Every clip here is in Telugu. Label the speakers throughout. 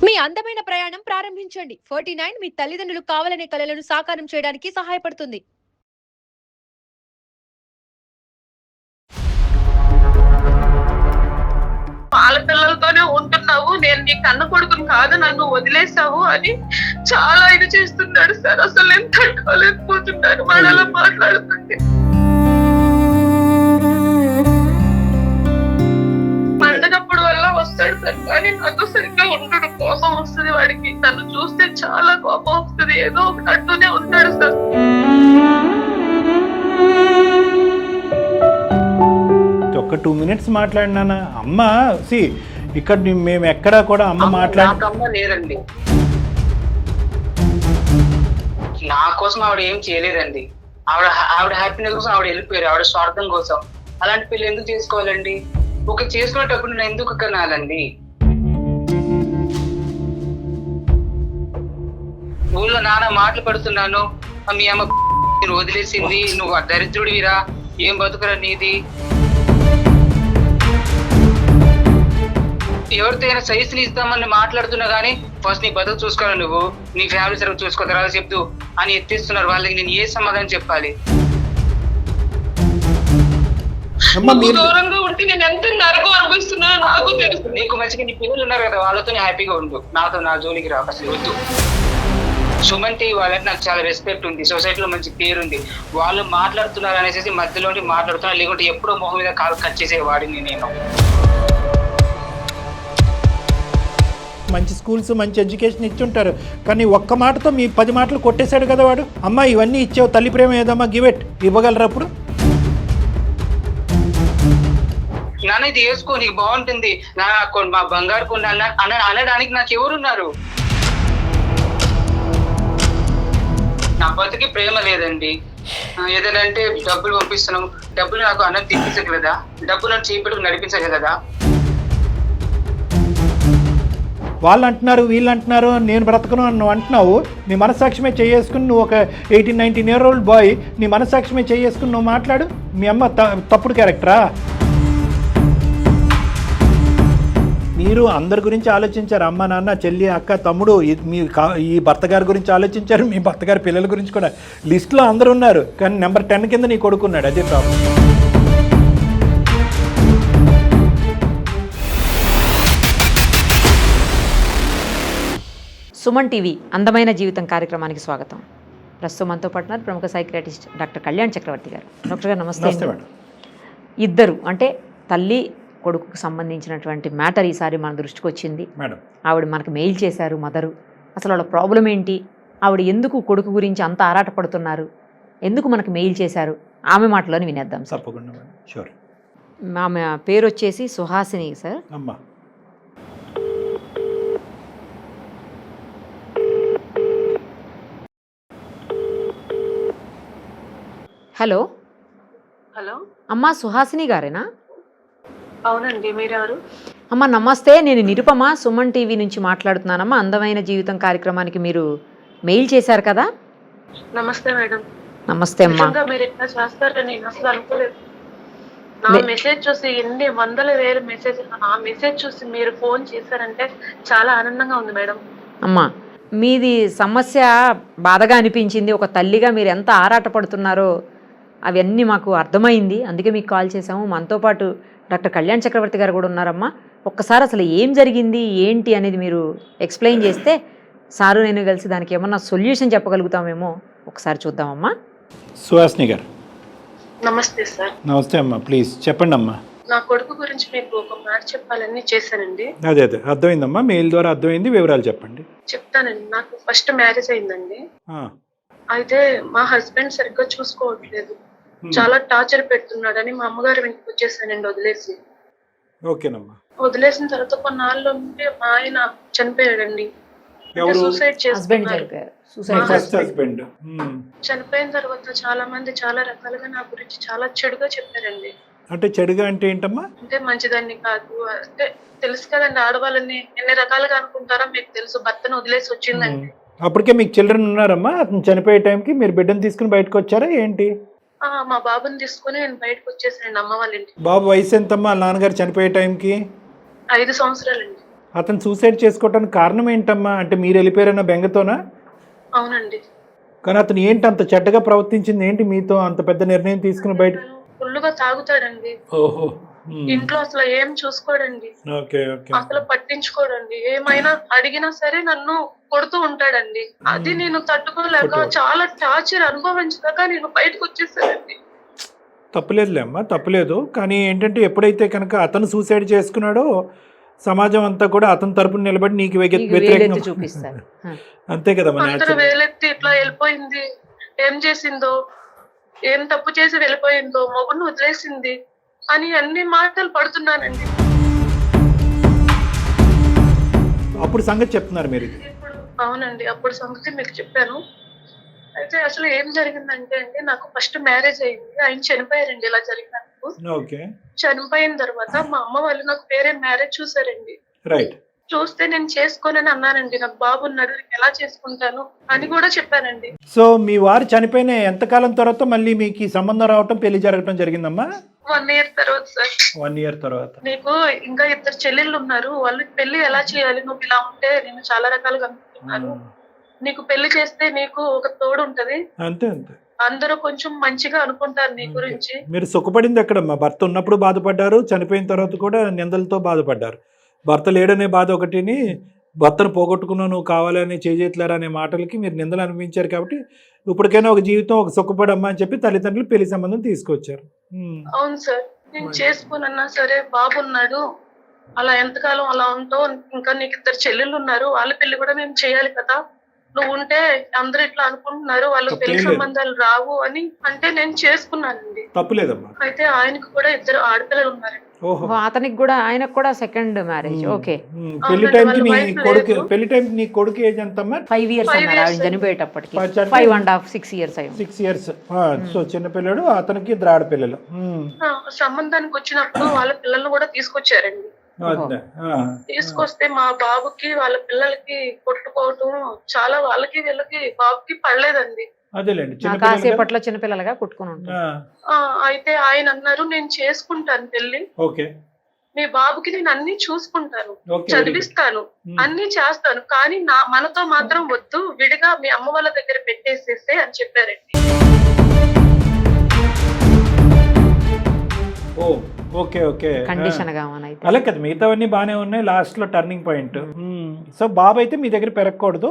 Speaker 1: మీ అందమైన ప్రయాణం ప్రారంభించండి. 49 మీ తల్లిదండ్రులు కావాలనే కలలను సాకారం చేయడానికి సహాయపడుతుంది.
Speaker 2: వాళ్ళ పిల్లలతోనే ఉంటున్నావు, నేను నీ కన్న కొడుకుని కాదు, నన్ను వదిలేసావు అని చాలా ఇది చేస్తున్నాడు సార్. అసలు నేను తట్టుకోలేకపోతున్నాను వాడు అలా మాట్లాడుతుంటే. పండగప్పుడు వల్ల వస్తాడు సార్, కానీ నాతో సరిగ్గా ఉండడు. కోపం వస్తుంది వాడికి, నన్ను చూస్తే చాలా కోపం వస్తుంది. ఏదో ఒకటి అంటూనే ఉంటాడు సార్.
Speaker 3: ఒక 2 minutes మాట్లాడినానా అమ్మ? ఇక్కడ మేము ఎక్కడా కూడా అమ్మ
Speaker 2: నాకమ్మ లేదండి, నా కోసం ఆవిడ ఏం చేయలేదండి. ఆవిడ హ్యాపీనెస్ కోసం ఆవిడ వెళ్ళిపోయారు, ఆవిడ స్వార్థం కోసం. అలాంటి పిల్లలు ఎందుకు చేసుకోవాలండి? ఒక చేసుకునేటప్పుడు నేను ఎందుకు కనాలండి? ఊళ్ళో నాన్న మాటలు పడుతున్నాను, మీ అమ్మ వదిలేసింది, నువ్వు దరిద్రుడివిరా, ఏం బతుకురా నీది. ఎవరితో అయినా సజెషన్ ఇస్తామని మాట్లాడుతున్నా కానీ ఫస్ట్ నీ బతుకు చూసుకోవాలి, నువ్వు నీ ఫ్యామిలీ సర్వ్ చూసుకో, తర్వాత చెప్తూ అని ఎత్తిస్తున్నారు. వాళ్ళకి నేను ఏ సమాధానం చెప్పాలి? దూరంగా ఉంటే నేను ఎంత నరకం అనిపిస్తున్నా నాకు తెలుసు. నీకు మంచిగా నీ పిల్లలు ఉన్నారు కదా, వాళ్ళతో హ్యాపీగా ఉండు, నాతో నా జోలికి రా అసలు వద్దు. సుమన్ టీవీ వాళ్ళకి నాకు చాలా రెస్పెక్ట్ ఉంది, సొసైటీలో మంచి పేరు ఉంది. వాళ్ళు మాట్లాడుతున్నారు అనేసి మధ్యలో మాట్లాడుతున్నారు, లేకుంటే ఎప్పుడో మొహం మీద కాలు కట్ చేసేవాడిని నేను.
Speaker 3: మంచి స్కూల్స్ మంచి ఎడ్యుకేషన్ ఇచ్చుంటారు, కానీ ఒక్క మాటతో మీ 10 మాటలు కొట్టేశాడు కదా వాడు. అమ్మ ఇవన్నీ ఇచ్చావు, తల్లి ప్రేమ ఏదమ్మా, గివెట్ ఇవ్వగలరు అప్పుడు?
Speaker 2: నాన్న ఇది వేసుకో, నీకు బాగుంటుంది, మా బంగారు కొండ అనడానికి నాకు ఎవరున్నారు? నా బతుకి ప్రేమ లేదండి. ఏదైనా అంటే డబ్బులు పంపిస్తున్నాం, డబ్బులు నాకు అన్నం తినిపించగలదా? డబ్బులు నన్ను చేపెట్టుకు నడిపించగలదా?
Speaker 3: వాళ్ళు అంటున్నారు, వీళ్ళు అంటున్నారు, నేను బ్రతకను అని నువ్వు అంటున్నావు. నీ మనస్సాక్షిమే చేసుకుని నువ్వు ఒక 18-19 year old బాయ్, నీ మనస్సాక్షిమే చేసుకుని నువ్వు మాట్లాడు. మీ అమ్మ తప్పుడు క్యారెక్టరా? మీరు అందరి గురించి ఆలోచించారు, అమ్మ నాన్న చెల్లి అక్క తమ్ముడు, ఈ భర్త గారి గురించి ఆలోచించారు, మీ భర్త గారి పిల్లల గురించి కూడా. లిస్టులో అందరూ ఉన్నారు, కానీ నెంబర్ 10 కింద నీ కొడుకున్నాడు. అదే ప్రాబ్లం.
Speaker 4: సుమన్ టీవీ అందమైన జీవితం కార్యక్రమానికి స్వాగతం. ప్రస్తుతం మనతో పాటు ప్రముఖ సైకియాట్రిస్ట్ డాక్టర్ కళ్యాణ్ చక్రవర్తి గారు. డాక్టర్ గారు నమస్తే. ఇద్దరు అంటే తల్లి కొడుకుకు సంబంధించినటువంటి మ్యాటర్ ఈసారి మన దృష్టికి వచ్చింది. ఆవిడ మనకు మెయిల్ చేశారు మదరు. అసలు వాళ్ళ ప్రాబ్లం ఏంటి, ఆవిడ ఎందుకు కొడుకు గురించి అంత ఆరాటపడుతున్నారు, ఎందుకు మనకు మెయిల్ చేశారు, ఆమె మాటలోని వినేద్దాం. ఆమె పేరు వచ్చేసి సుహాసిని సార్. హలో
Speaker 2: హలో
Speaker 4: అమ్మా, సుహాసిని గారేనా?
Speaker 2: అవునండి, మీరెవరు?
Speaker 4: అమ్మ నమస్తే, నేను నిరుపమ సుమన్ టీవీ నుంచి మాట్లాడుతున్నానమ్మా. అందమైన జీవితం కార్యక్రమానికి మీరు మెయిల్ చేశారు కదా.
Speaker 2: నమస్తే మేడం.
Speaker 4: నమస్తే అమ్మా.
Speaker 2: మీరు ఎట్లా చేస్తారని నేను అసలు అనుకోలేదు. నా మెసేజ్ చూసి ఎన్ని వందల వేల మెసేజ్, ఆ మెసేజ్ చూసి మీరు ఫోన్ చేశారంటే చాలా ఆనందంగా ఉంది మేడం.
Speaker 4: అమ్మా మీది సమస్య బాధగా అనిపించింది, ఒక తల్లిగా మీరు ఎంత ఆరాటపడుతున్నారో అవన్నీ మాకు అర్థమైంది, అందుకే మీకు కాల్ చేసాము. మనతో పాటు డాక్టర్ కళ్యాణ్ చక్రవర్తి గారు కూడా ఉన్నారమ్మా. ఒక్కసారి అసలు ఏం జరిగింది ఏంటి అనేది మీరు ఎక్స్ప్లెయిన్ చేస్తే సారు నేను కలిసి దానికి ఏమన్నా సొల్యూషన్ చెప్పగలుగుతామేమో ఒకసారి చూద్దామమ్మా.
Speaker 3: సుహాసిని గారు
Speaker 2: నమస్తే సార్.
Speaker 3: నమస్తే అమ్మా, ప్లీజ్ చెప్పండి అమ్మా.
Speaker 2: నా కొడుకు గురించి మీకు ఒక మాట చెప్పాలని చేశానండి.
Speaker 3: అదే అర్థమైందమ్మా, మెయిల్ ద్వారా అర్థమైంది, వివరాలు చెప్పండి.
Speaker 2: చెప్తానండి. నాకు ఫస్ట్ మ్యారేజ్ అయిందండి. అయితే మా హస్బెండ్ సరిగ్గా చూసుకోవట్లేదు, చాలా టార్చర్ పెడుతున్నాడని మా అమ్మగారు ఇంటికి వచ్చేసానండి వదిలేసి.
Speaker 3: ఓకేనమ్మా.
Speaker 2: వదిలేసిన తర్వాత కొన్నాళ్ళు ఉంటే మా ఆయన చనిపోయాడండి. సూసైడ్ చేసుకున్నారు. చనిపోయిన తర్వాత చాలా మంది చాలా రకాలుగా నా గురించి చాలా చెడుగా చెప్పారండి.
Speaker 3: అంటే చెడుగా అంటే ఏంటమ్మా?
Speaker 2: అంటే మంచిదాన్ని కాదు, అంటే తెలుసు కదండి, ఆడవాళ్ళని ఎన్ని రకాలుగా అనుకుంటారో మీకు తెలుసు. భర్తను వదిలేసి వచ్చిందండి.
Speaker 3: అప్పటికే మీకు చిల్డ్రన్ ఉన్నారమ్మా? అతను చనిపోయే టైంకి మీరు బిడ్డను తీసుకుని బయటకు వచ్చారా ఏంటి?
Speaker 2: మా బాబుని తీసుకుని నేను బయటకు వచ్చేసానండి అమ్మ వాళ్ళ ఇంటికి.
Speaker 3: బాబు వయసు ఎంతమ్మా నాన్నగారు చనిపోయే టైంకి?
Speaker 2: 5 సంవత్సరాలండి.
Speaker 3: అతను సూసైడ్ చేసుకోవటానికి కారణం ఏంటమ్మా? అంటే మీరు వెళ్ళిపోయారన్న బెంగతోనా?
Speaker 5: అవునండి.
Speaker 3: కానీ అతను ఏంటి అంత చెడ్డగా ప్రవర్తించింది ఏంటి మీతో? అంత పెద్ద నిర్ణయం తీసుకుని బయట
Speaker 5: ఫుల్లుగా తాగుతాడండి.
Speaker 3: ఓహో.
Speaker 5: ఇంట్లో అసలు ఏం చూసుకోడండి,
Speaker 3: ఓకే ఓకే.
Speaker 5: అసలు పట్టించుకోడండి. ఏమైనా అడిగినా సరే నన్ను కొడుతూ ఉంటాడండి. అది నేను తట్టుకోలేక చాలా టార్చర్ అనుభవించదాకా నేను బయటకు వచ్చేసానండి.
Speaker 3: తప్పులేదులే అమ్మా, తప్పులేదు. కానీ ఏంటంటే ఎప్పుడైతే కనుక అతను సూసైడ్ చేసుకున్నాడో సమాజం అంతా కూడా అతని తరపున నిలబడి నీకు వ్యతిరేకంగా
Speaker 4: చూపిస్తారు.
Speaker 3: అంతే కదా మన
Speaker 5: అందరూ వేలెత్తి ఇట్లా వెళ్ళిపోయింది, ఏం చేసిందో, ఏం తప్పు చేసి వెళ్ళిపోయిందో, మొగుడిని వదిలేసింది అని అన్ని మాటలు పడుతున్నానండి.
Speaker 3: అప్పుడు సంగతి చెప్తున్నారు మీరు?
Speaker 5: ఇప్పుడు అవునండి, అప్పుడు సంగతి మీకు చెప్పాను. అయితే అసలు ఏం జరిగిందంటే అండి, నాకు ఫస్ట్ మ్యారేజ్ అయింది, ఆయన చనిపోయారండి. ఇలా జరిగినందుకు
Speaker 3: ఓకే.
Speaker 5: చనిపోయిన తర్వాత మా అమ్మ వాళ్ళు నాకు వేరే మ్యారేజ్ చూసారండి.
Speaker 3: రైట్.
Speaker 5: చూస్తే నేను చేసుకోనని అన్నానండి. నాకు బాబు ఉన్నాడు, నేను ఎలా చేసుకుంటాను అని కూడా చెప్పానండి.
Speaker 3: సో మీ వారు చనిపోయిన ఎంతకాలం తర్వాత మళ్ళీ మీకు ఈ సంబంధం రావటం, పెళ్లి జరగటం జరిగిందమ్మా?
Speaker 5: 1 year తర్వాత సార్.
Speaker 3: 1 year తర్వాత.
Speaker 5: నీకు ఇంకా 2 చెల్లెళ్ళు ఉన్నారు, వాళ్ళకి పెళ్లి ఎలా చేయాలి, నువ్వు ఇలా ఉంటే నేను చాలా రకాలుగా అనుకుంటున్నాను, నీకు పెళ్లి చేస్తే నీకు ఒక తోడు ఉంటది,
Speaker 3: అంతే అంతే,
Speaker 5: అందరూ కొంచెం మంచిగా అనుకుంటారు నీ గురించి.
Speaker 3: మీరు సుఖపడింది ఎక్కడమ్మా? భర్త ఉన్నప్పుడు బాధపడ్డారు, చనిపోయిన తర్వాత కూడా నిందలతో బాధపడ్డారు. భర్త లేడనే బాధ ఒకటిని, భర్తను పోగొట్టుకున్నావు నువ్వు కావాలని చేజేతులారా అనే మాటలకి మీరు నిందలు అనిపించారు. కాబట్టి ఇప్పటికైనా ఒక జీవితం, ఒక సుఖపడమ్మా అని చెప్పి తల్లిదండ్రులు పెళ్లి సంబంధం తీసుకొచ్చారు.
Speaker 5: అవును సార్, నేను చేసుకోనన్నా సరే బాబున్నాడు, అలా ఎంతకాలం అలా ఉంటావు, ఇంకా నీకు 2 చెల్లెళ్ళు ఉన్నారు, వాళ్ళ పెళ్లి కూడా మేము చేయాలి కదా, నువ్వు ఉంటే అందరూ ఇట్లా అనుకుంటున్నారు, వాళ్ళకి పెళ్లి సంబంధాలు రావు అని అంటే నేను చేసుకున్నానండి.
Speaker 3: తప్పులేదమ్మా.
Speaker 5: అయితే ఆయనకు కూడా 2 ఆడపిల్లలు ఉన్నారండి.
Speaker 4: అతనికి కూడా, ఆయనకు కూడా సెకండ్ మ్యారేజ్. ఓకే.
Speaker 3: పెళ్లి టైంకి నీ కొడుకు, పెళ్లి టైంకి నీ కొడుకు ఏజ్ ఎంతమ్మా?
Speaker 4: 5 years అన్నారు ఆవిడ చనిపోయేటప్పటికి. 5.5, 6 years అయ్యి.
Speaker 3: 6 years. సో చిన్న పిల్లడు, అతనికి 2 ఆడపిల్లలు.
Speaker 5: సంబంధానికి వచ్చినప్పుడు వాళ్ళ పిల్లల్ని కూడా తీసుకొచ్చారండి. తీసుకొస్తే మా బాబుకి వాళ్ళ పిల్లలకి కొట్టుకోవటం చాలా, వాళ్ళకి వీళ్ళకి బాబుకి పడలేదండి.
Speaker 3: అదేలేండి,
Speaker 4: కాసేపట్లో చిన్నపిల్లలుగా కొట్టుకుని ఉంటారు.
Speaker 5: అయితే ఆయన అన్నారు, నేను చేసుకుంటాను పెళ్లి,
Speaker 3: ఓకే,
Speaker 5: మీ బాబుకి నేను అన్ని చూసుకుంటాను, చదివిస్తాను, అన్ని చేస్తాను, కానీ మనతో మాత్రం వద్దు, విడిగా మీ అమ్మ వాళ్ళ దగ్గర పెట్టేసేసే అని చెప్పారండి.
Speaker 3: Okay okay.
Speaker 4: కండిషన్ గా
Speaker 3: అలా కదా, మిగతావన్నీ బాగానే ఉన్నాయి, లాస్ట్ లో టర్నింగ్ పాయింట్. సో బాబు అయితే మీ దగ్గర పెరగకూడదు,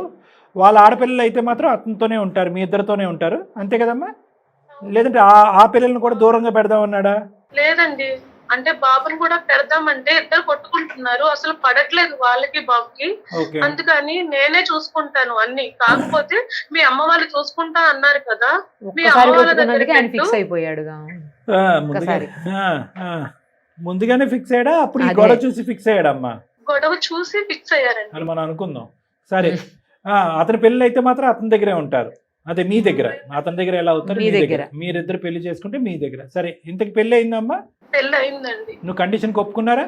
Speaker 3: వాళ్ళ ఆడపిల్లలు అయితే మాత్రం అతనితోనే ఉంటారు, మీ ఇద్దరితోనే ఉంటారు, అంతే కదమ్మా? లేదంటే ఆ పిల్లల్ని కూడా దూరంగా పెడదామన్నాడా?
Speaker 5: లేదండి, అంటే బాబుని కూడా పెడదామంటే ఇద్దరు కొట్టుకుంటున్నారు, అసలు పడట్లేదు వాళ్ళకి బాబుకి, అందుకని నేనే చూసుకుంటాను అన్ని, కాకపోతే మీ అమ్మ వాళ్ళు చూసుకుంటా అన్నారు కదా, మీ అమ్మ వాళ్ళ దగ్గర
Speaker 4: ఫిక్స్ అయిపోయాడు.
Speaker 3: ముందుగానే ఫిక్స్ అయ్యాడా? అప్పుడు ఈ గొడవ చూసి ఫిక్స్ అయ్యాడమ్మా?
Speaker 5: గొడవ చూసి ఫిక్స్ అయ్యారండి
Speaker 3: అని మనం అనుకుందాం. సరే, అతని పెళ్ళి అయితే మాత్రం అతని దగ్గరే ఉంటారు, అదే మీ దగ్గర. అతని దగ్గర ఎలా అవుతారు? మీ దగ్గర. మీరిద్దరు పెళ్లి చేసుకుంటే మీ దగ్గర. సరే, ఇంతకి పెళ్లి అయిందమ్మా?
Speaker 5: పెళ్లి అయిందండి.
Speaker 3: నువ్వు కండిషన్ ఒప్పుకున్నారా?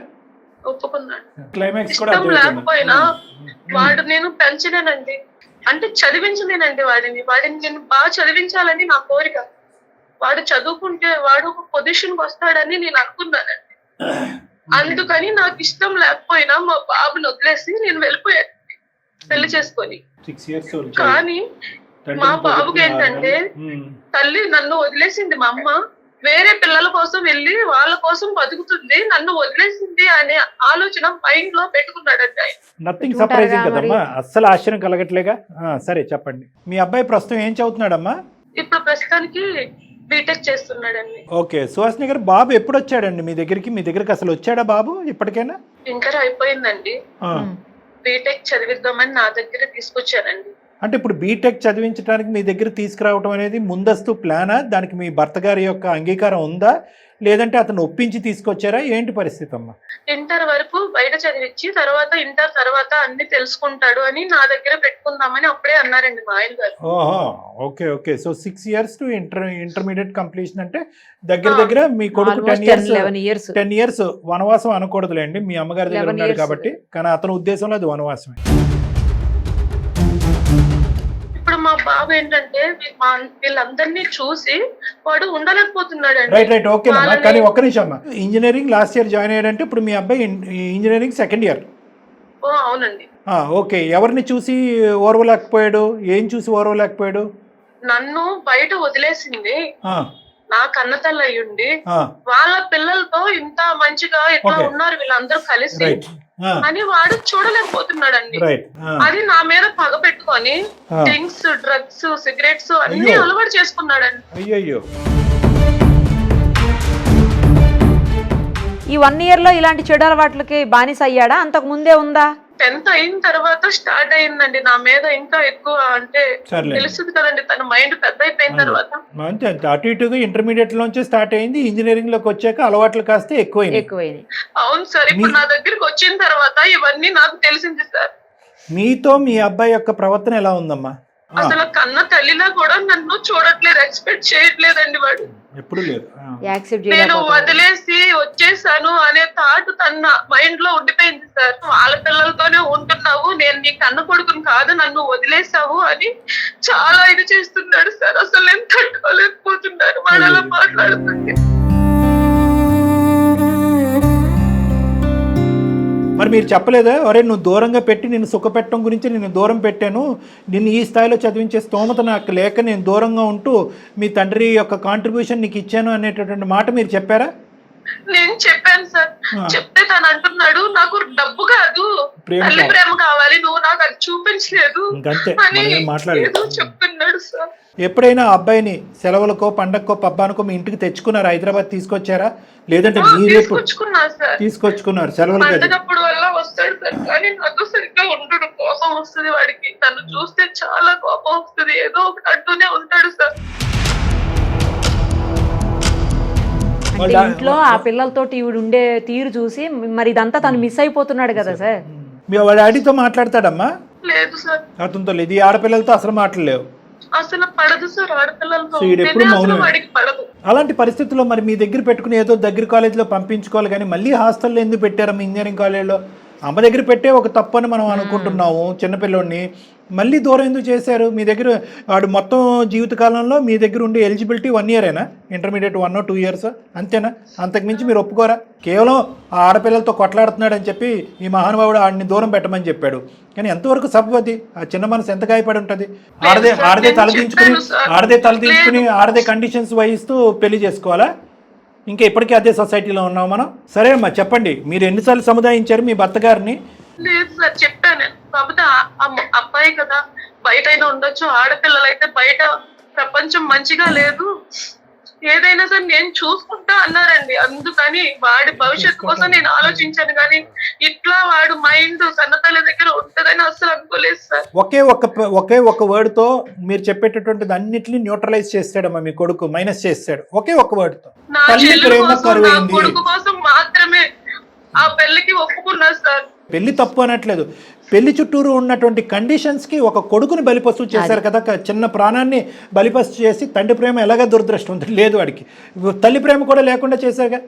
Speaker 5: ఒప్పుకున్నాను.
Speaker 3: క్లైమాక్స్ కూడా
Speaker 5: లేకపోయినా వాడు నేను పెంచలేనండి, అంటే చదివించలేనండి వాడిని నేను బాగా చదివించాలని నా కోరిక. వాడు చదువుకుంటే వాడు ఒక పొజిషన్ కి వస్తాడని నేను అనుకున్నానండి, అందుకని నాకు ఇష్టం లేకపోయినా మా బాబుని వదిలేసి నేను వెళ్ళిపోయాను పెళ్లి చేసుకొని.
Speaker 3: 6 years.
Speaker 5: కానీ మా బాబుకి ఏంటంటే, తల్లి నన్ను వదిలేసింది, మా అమ్మ వేరే పిల్లల కోసం వెళ్ళి వాళ్ళ కోసం బతుకుతుంది, నన్ను వదిలేసింది అనే ఆలోచన మైండ్ లో పెట్టుకున్నాడండి ఆయన.
Speaker 3: నథింగ్ సర్ప్రైజింగ్ కదమ్మా, అస్సలు ఆశ్చర్యం కలగట్లేగా. సరే చెప్పండి, మీ అబ్బాయి ప్రస్తుతం ఏం చదువుతున్నాడమ్మా?
Speaker 5: ఇప్పుడు ప్రస్తుతానికి బీటెక్ చేస్తున్నాడండి.
Speaker 3: ఓకే. సుహాసిని గారు, బాబు ఎప్పుడు వచ్చాడండి మీ దగ్గరికి? మీ దగ్గరికి అసలు వచ్చాడా బాబు ఇప్పటికైనా?
Speaker 5: ఇంటర్ అయిపోయిందండి, బీటెక్ చదివిద్దామని నా దగ్గర తీసుకొచ్చానండి.
Speaker 3: అంటే ఇప్పుడు బీటెక్ చదివించడానికి మీ దగ్గర తీసుకురావడం అనేది ముందస్తు ప్లానా? దానికి మీ భర్త గారి యొక్క అంగీకారం ఉందా, లేదంటే అతను ఒప్పించి తీసుకొచ్చారా? ఏంటి పరిస్థితి అమ్మా?
Speaker 5: ఇంటర్ వరకు బయట చదివించి తర్వాత ఇంటర్ తర్వాత అన్ని తెలుసుకుంటాడు అని నా దగ్గర పెట్టుకుందామని అప్పుడే అన్నారండి మా ఆయన గారు.
Speaker 3: ఓహో, okay okay. So 6 years to intermediate completion అంటే దగ్గర దగ్గర మీ కొడుకు 10 years వనవాసం అనకూడదులేండి, మీ అమ్మగారి దగ్గర ఉన్నాడు కాబట్టి, కానీ అతని ఉద్దేశంలో అది వనవాసమే.
Speaker 5: ఇప్పుడు మా బాబు ఏంటంటే వీళ్ళందరినీ చూసి వాడు ఉండలేకపోతున్నాడు.
Speaker 3: Right okay. కానీ ఒక్క నిమిషం అమ్మా, ఇంజనీరింగ్ లాస్ట్ ఇయర్ జాయిన్ అయ్యాడంటే ఇప్పుడు మీ అబ్బాయి ఇంజనీరింగ్ 2nd year.
Speaker 5: ఓ అవునండి.
Speaker 3: ఓకే, ఎవరిని చూసి ఓర్వలేకపోయాడు? ఏం చూసి ఓర్వలేకపోయాడు?
Speaker 5: నన్ను బయట వదిలేసింది
Speaker 3: ఆ,
Speaker 5: నా కన్నతల్లి అయ్యుండి
Speaker 3: ఆ,
Speaker 5: వాళ్ళ పిల్లలతో ఇంత మంచిగా ఇట్లా
Speaker 3: Okay.
Speaker 5: ఉన్నారు వీళ్ళందరూ కలిసి
Speaker 3: రైట్, ఆ,
Speaker 5: అని వాడు చూడలేకపోతున్నాడండి.
Speaker 3: రైట్, ఆ,
Speaker 5: అది నా మీద పగ పెట్టుకొని
Speaker 3: ఆ.
Speaker 5: డ్రింక్స్, డ్రగ్స్, సిగరెట్స్ అన్ని
Speaker 3: అయ్యో.
Speaker 5: అలవాటు చేసుకున్నాడండి.
Speaker 3: అయ్యయ్యో.
Speaker 4: ఈ 1 yearలో ఇలాంటి చెడు అలవాట్లకి బానిస అయ్యాడా? అంతకు ముందే ఉందా?
Speaker 5: 10th అయిన తర్వాత స్టార్ట్ అయిందండి నా మీద ఇంకా ఎక్కువ. అంటే
Speaker 3: సర్లే.
Speaker 5: తెలుస్తుంది కదండి తన మైండ్ పెద్ద అయిపోయిన తర్వాత.
Speaker 3: అంతే అంతే, అటు ఇటుగా ఇంటర్మీడియట్ లోంచి స్టార్ట్ అయింది, ఇంజనీరింగ్ లోకి వచ్చాక అలవాట్లు కాస్త ఎక్కువైంది.
Speaker 5: అవును సార్, ఇప్పుడు నా దగ్గరికి వచ్చిన తర్వాత ఇవన్నీ నాకు తెలిసింది సార్.
Speaker 3: మీతో మీ అబ్బాయి యొక్క ప్రవర్తన ఎలా ఉందమ్మా?
Speaker 5: అసలు కన్న తల్లిలా కూడా నన్ను చూడట్లేదు, ఎక్స్పెక్ట్ చేయట్లేదండి వాడు.
Speaker 3: ఎప్పుడు లేదు.
Speaker 4: యాక్సెప్ట్
Speaker 5: నేను
Speaker 4: చేయలేకపోతున్నాడు.
Speaker 5: వదిలేసి వచ్చేసాను అనే థాట్ తన మైండ్ లో ఉండిపోయింది సార్. వాళ్ళ పిల్లలతోనే ఉంటున్నావు, నేను నీ కన్న కొడుకుని కాదు, నన్ను వదిలేసావు అని చాలా ఇది చేస్తున్నాడు సార్. అసలు నేను తట్టుకోలేకపోతున్నాను వాడు అలా మాట్లాడుతుంటే.
Speaker 3: మరి మీరు చెప్పలేదా, ఒరే నువ్వు దూరంగా పెట్టి నిన్ను సుఖపెట్టడం గురించి నేను దూరం పెట్టాను, నిన్ను ఈ స్థాయిలో చదివించే స్తోమత నాకు లేక నేను దూరంగా ఉంటూ మీ తండ్రి యొక్క కాంట్రిబ్యూషన్ నీకు ఇచ్చాను అనేటటువంటి మాట మీరు చెప్పారా?
Speaker 5: నేను చెప్పాను సార్. చెప్తే తను అంటున్నాడు నాకు డబ్బు కాదు తల్లి ప్రేమ కావాలి, నువ్వు నాకు అది చూపించలేదు
Speaker 3: ఇంకంతే,
Speaker 5: అని
Speaker 3: మనం ఏం మాట్లాడలేదు.
Speaker 5: ఏదో చెప్తున్నాడు సార్.
Speaker 3: ఎప్పుడైనా అబ్బాయిని సెలవులకో పండగకో పబ్బానికో మీ ఇంటికి తెచ్చుకున్నారా? హైదరాబాద్ తీసుకొచ్చారా? లేదంటే మీరే
Speaker 5: తీసుకొచ్చుకున్నా సార్.
Speaker 3: తీసుకొచ్చుకున్నారు సెలవులు?
Speaker 5: పండగప్పుడు వల్ల వస్తాడు సార్, కానీ నాతో సరిగ్గా ఉండడు. కోపం వస్తుంది వాడికి, తను చూస్తే చాలా కోపం వస్తుంది, ఏదో ఒకటి అంటూనే ఉంటాడు సార్.
Speaker 4: అంటే ఇంట్లో ఆ పిల్లలతోటి ఈవిడ ఉండే తీరు చూసి మరి ఇదంతా తను మిస్ అయిపోతున్నాడు కదా సార్.
Speaker 3: మీ వాడి డాడీతో మాట్లాడతాడమ్మా?
Speaker 5: లేదు సార్,
Speaker 3: అతనితో లేదు. ఈ ఆడపిల్లలతో అసలు మాట్లాడలేవు.
Speaker 5: అసలు పడదు సార్ ఆడపిల్లలతో.
Speaker 3: సో ఈడెప్పుడు
Speaker 5: అసలు
Speaker 3: మౌనమే.
Speaker 5: వాడికి పడదు.
Speaker 3: అలాంటి పరిస్థితుల్లో మరి మీ దగ్గర పెట్టుకుని ఏదో దగ్గర కాలేజీలో పంపించుకోవాలి, కానీ మళ్ళీ హాస్టల్లో ఎందుకు పెట్టారమ్మా? ఇంజనీరింగ్ కాలేజీలో అమ్మ దగ్గర పెట్టే ఒక తప్పు అని మనం అనుకుంటున్నాము చిన్నపిల్లోడిని, మళ్ళీ దూరం ఎందుకు చేశారు? మీ దగ్గర వాడు మొత్తం జీవితకాలంలో మీ దగ్గర ఉండే eligibility 1 year intermediate 1 or 2 years అంతేనా? అంతకుమించి మీరు ఒప్పుకోరా? కేవలం ఆ ఆడపిల్లలతో కొట్లాడుతున్నాడు అని చెప్పి ఈ మహానుభావుడు ఆడిని దూరం పెట్టమని చెప్పాడు, కానీ ఎంతవరకు సబ్బది? ఆ చిన్న మనసు ఎంత గాయపడి ఉంటుంది? ఆడదే తలదించుకుని ఆడదే కండిషన్స్ వహిస్తూ పెళ్లి చేసుకోవాలా? ఇంకా ఇప్పటికీ అదే సొసైటీలో ఉన్నాం మనం. సరే అమ్మా, చెప్పండి, మీరు ఎన్నిసార్లు సముదాయించారు మీ భర్త గారిని?
Speaker 5: లేదు సార్, చెప్పాను. కాకపోతే అబ్బాయి కదా, బయట అయినా ఉండొచ్చు, ఆడపిల్లలైతే బయట ప్రపంచం మంచిగా లేదు, ఏదైనా సరే నేను చూసుకుంటా అన్నారండి. అందుకని వాడి భవిష్యత్తు కోసం నేను ఆలోచించాను, కానీ ఇట్లా వాడు మైండ్ కన్నతల్లి దగ్గర ఉంటదని అసలు అనుకోలేదు సార్.
Speaker 3: ఒకే ఒక వర్డ్తో మీరు చెప్పేటటువంటిది అన్నిటిని న్యూట్రలైజ్ చేస్తాడమ్మా మీ కొడుకు, మైనస్ చేస్తాడు ఒకే ఒక వర్డ్తో.
Speaker 5: నా చెల్లి కోసం, నా కొడుకు కోసం మాత్రమే ఆ పెళ్లికి ఒప్పుకున్నా సార్.
Speaker 3: పెళ్లి తప్పు అనట్లేదు, పెళ్లి చుట్టూరు ఉన్నటువంటి కండిషన్స్కి ఒక కొడుకుని బలిపస్తు చేశారు కదా, చిన్న ప్రాణాన్ని బలిపస్తు చేసి. తండ్రి ప్రేమ ఎలాగ దురదృష్టం లేదు వాడికి, తల్లి ప్రేమ కూడా లేకుండా చేశారుగా.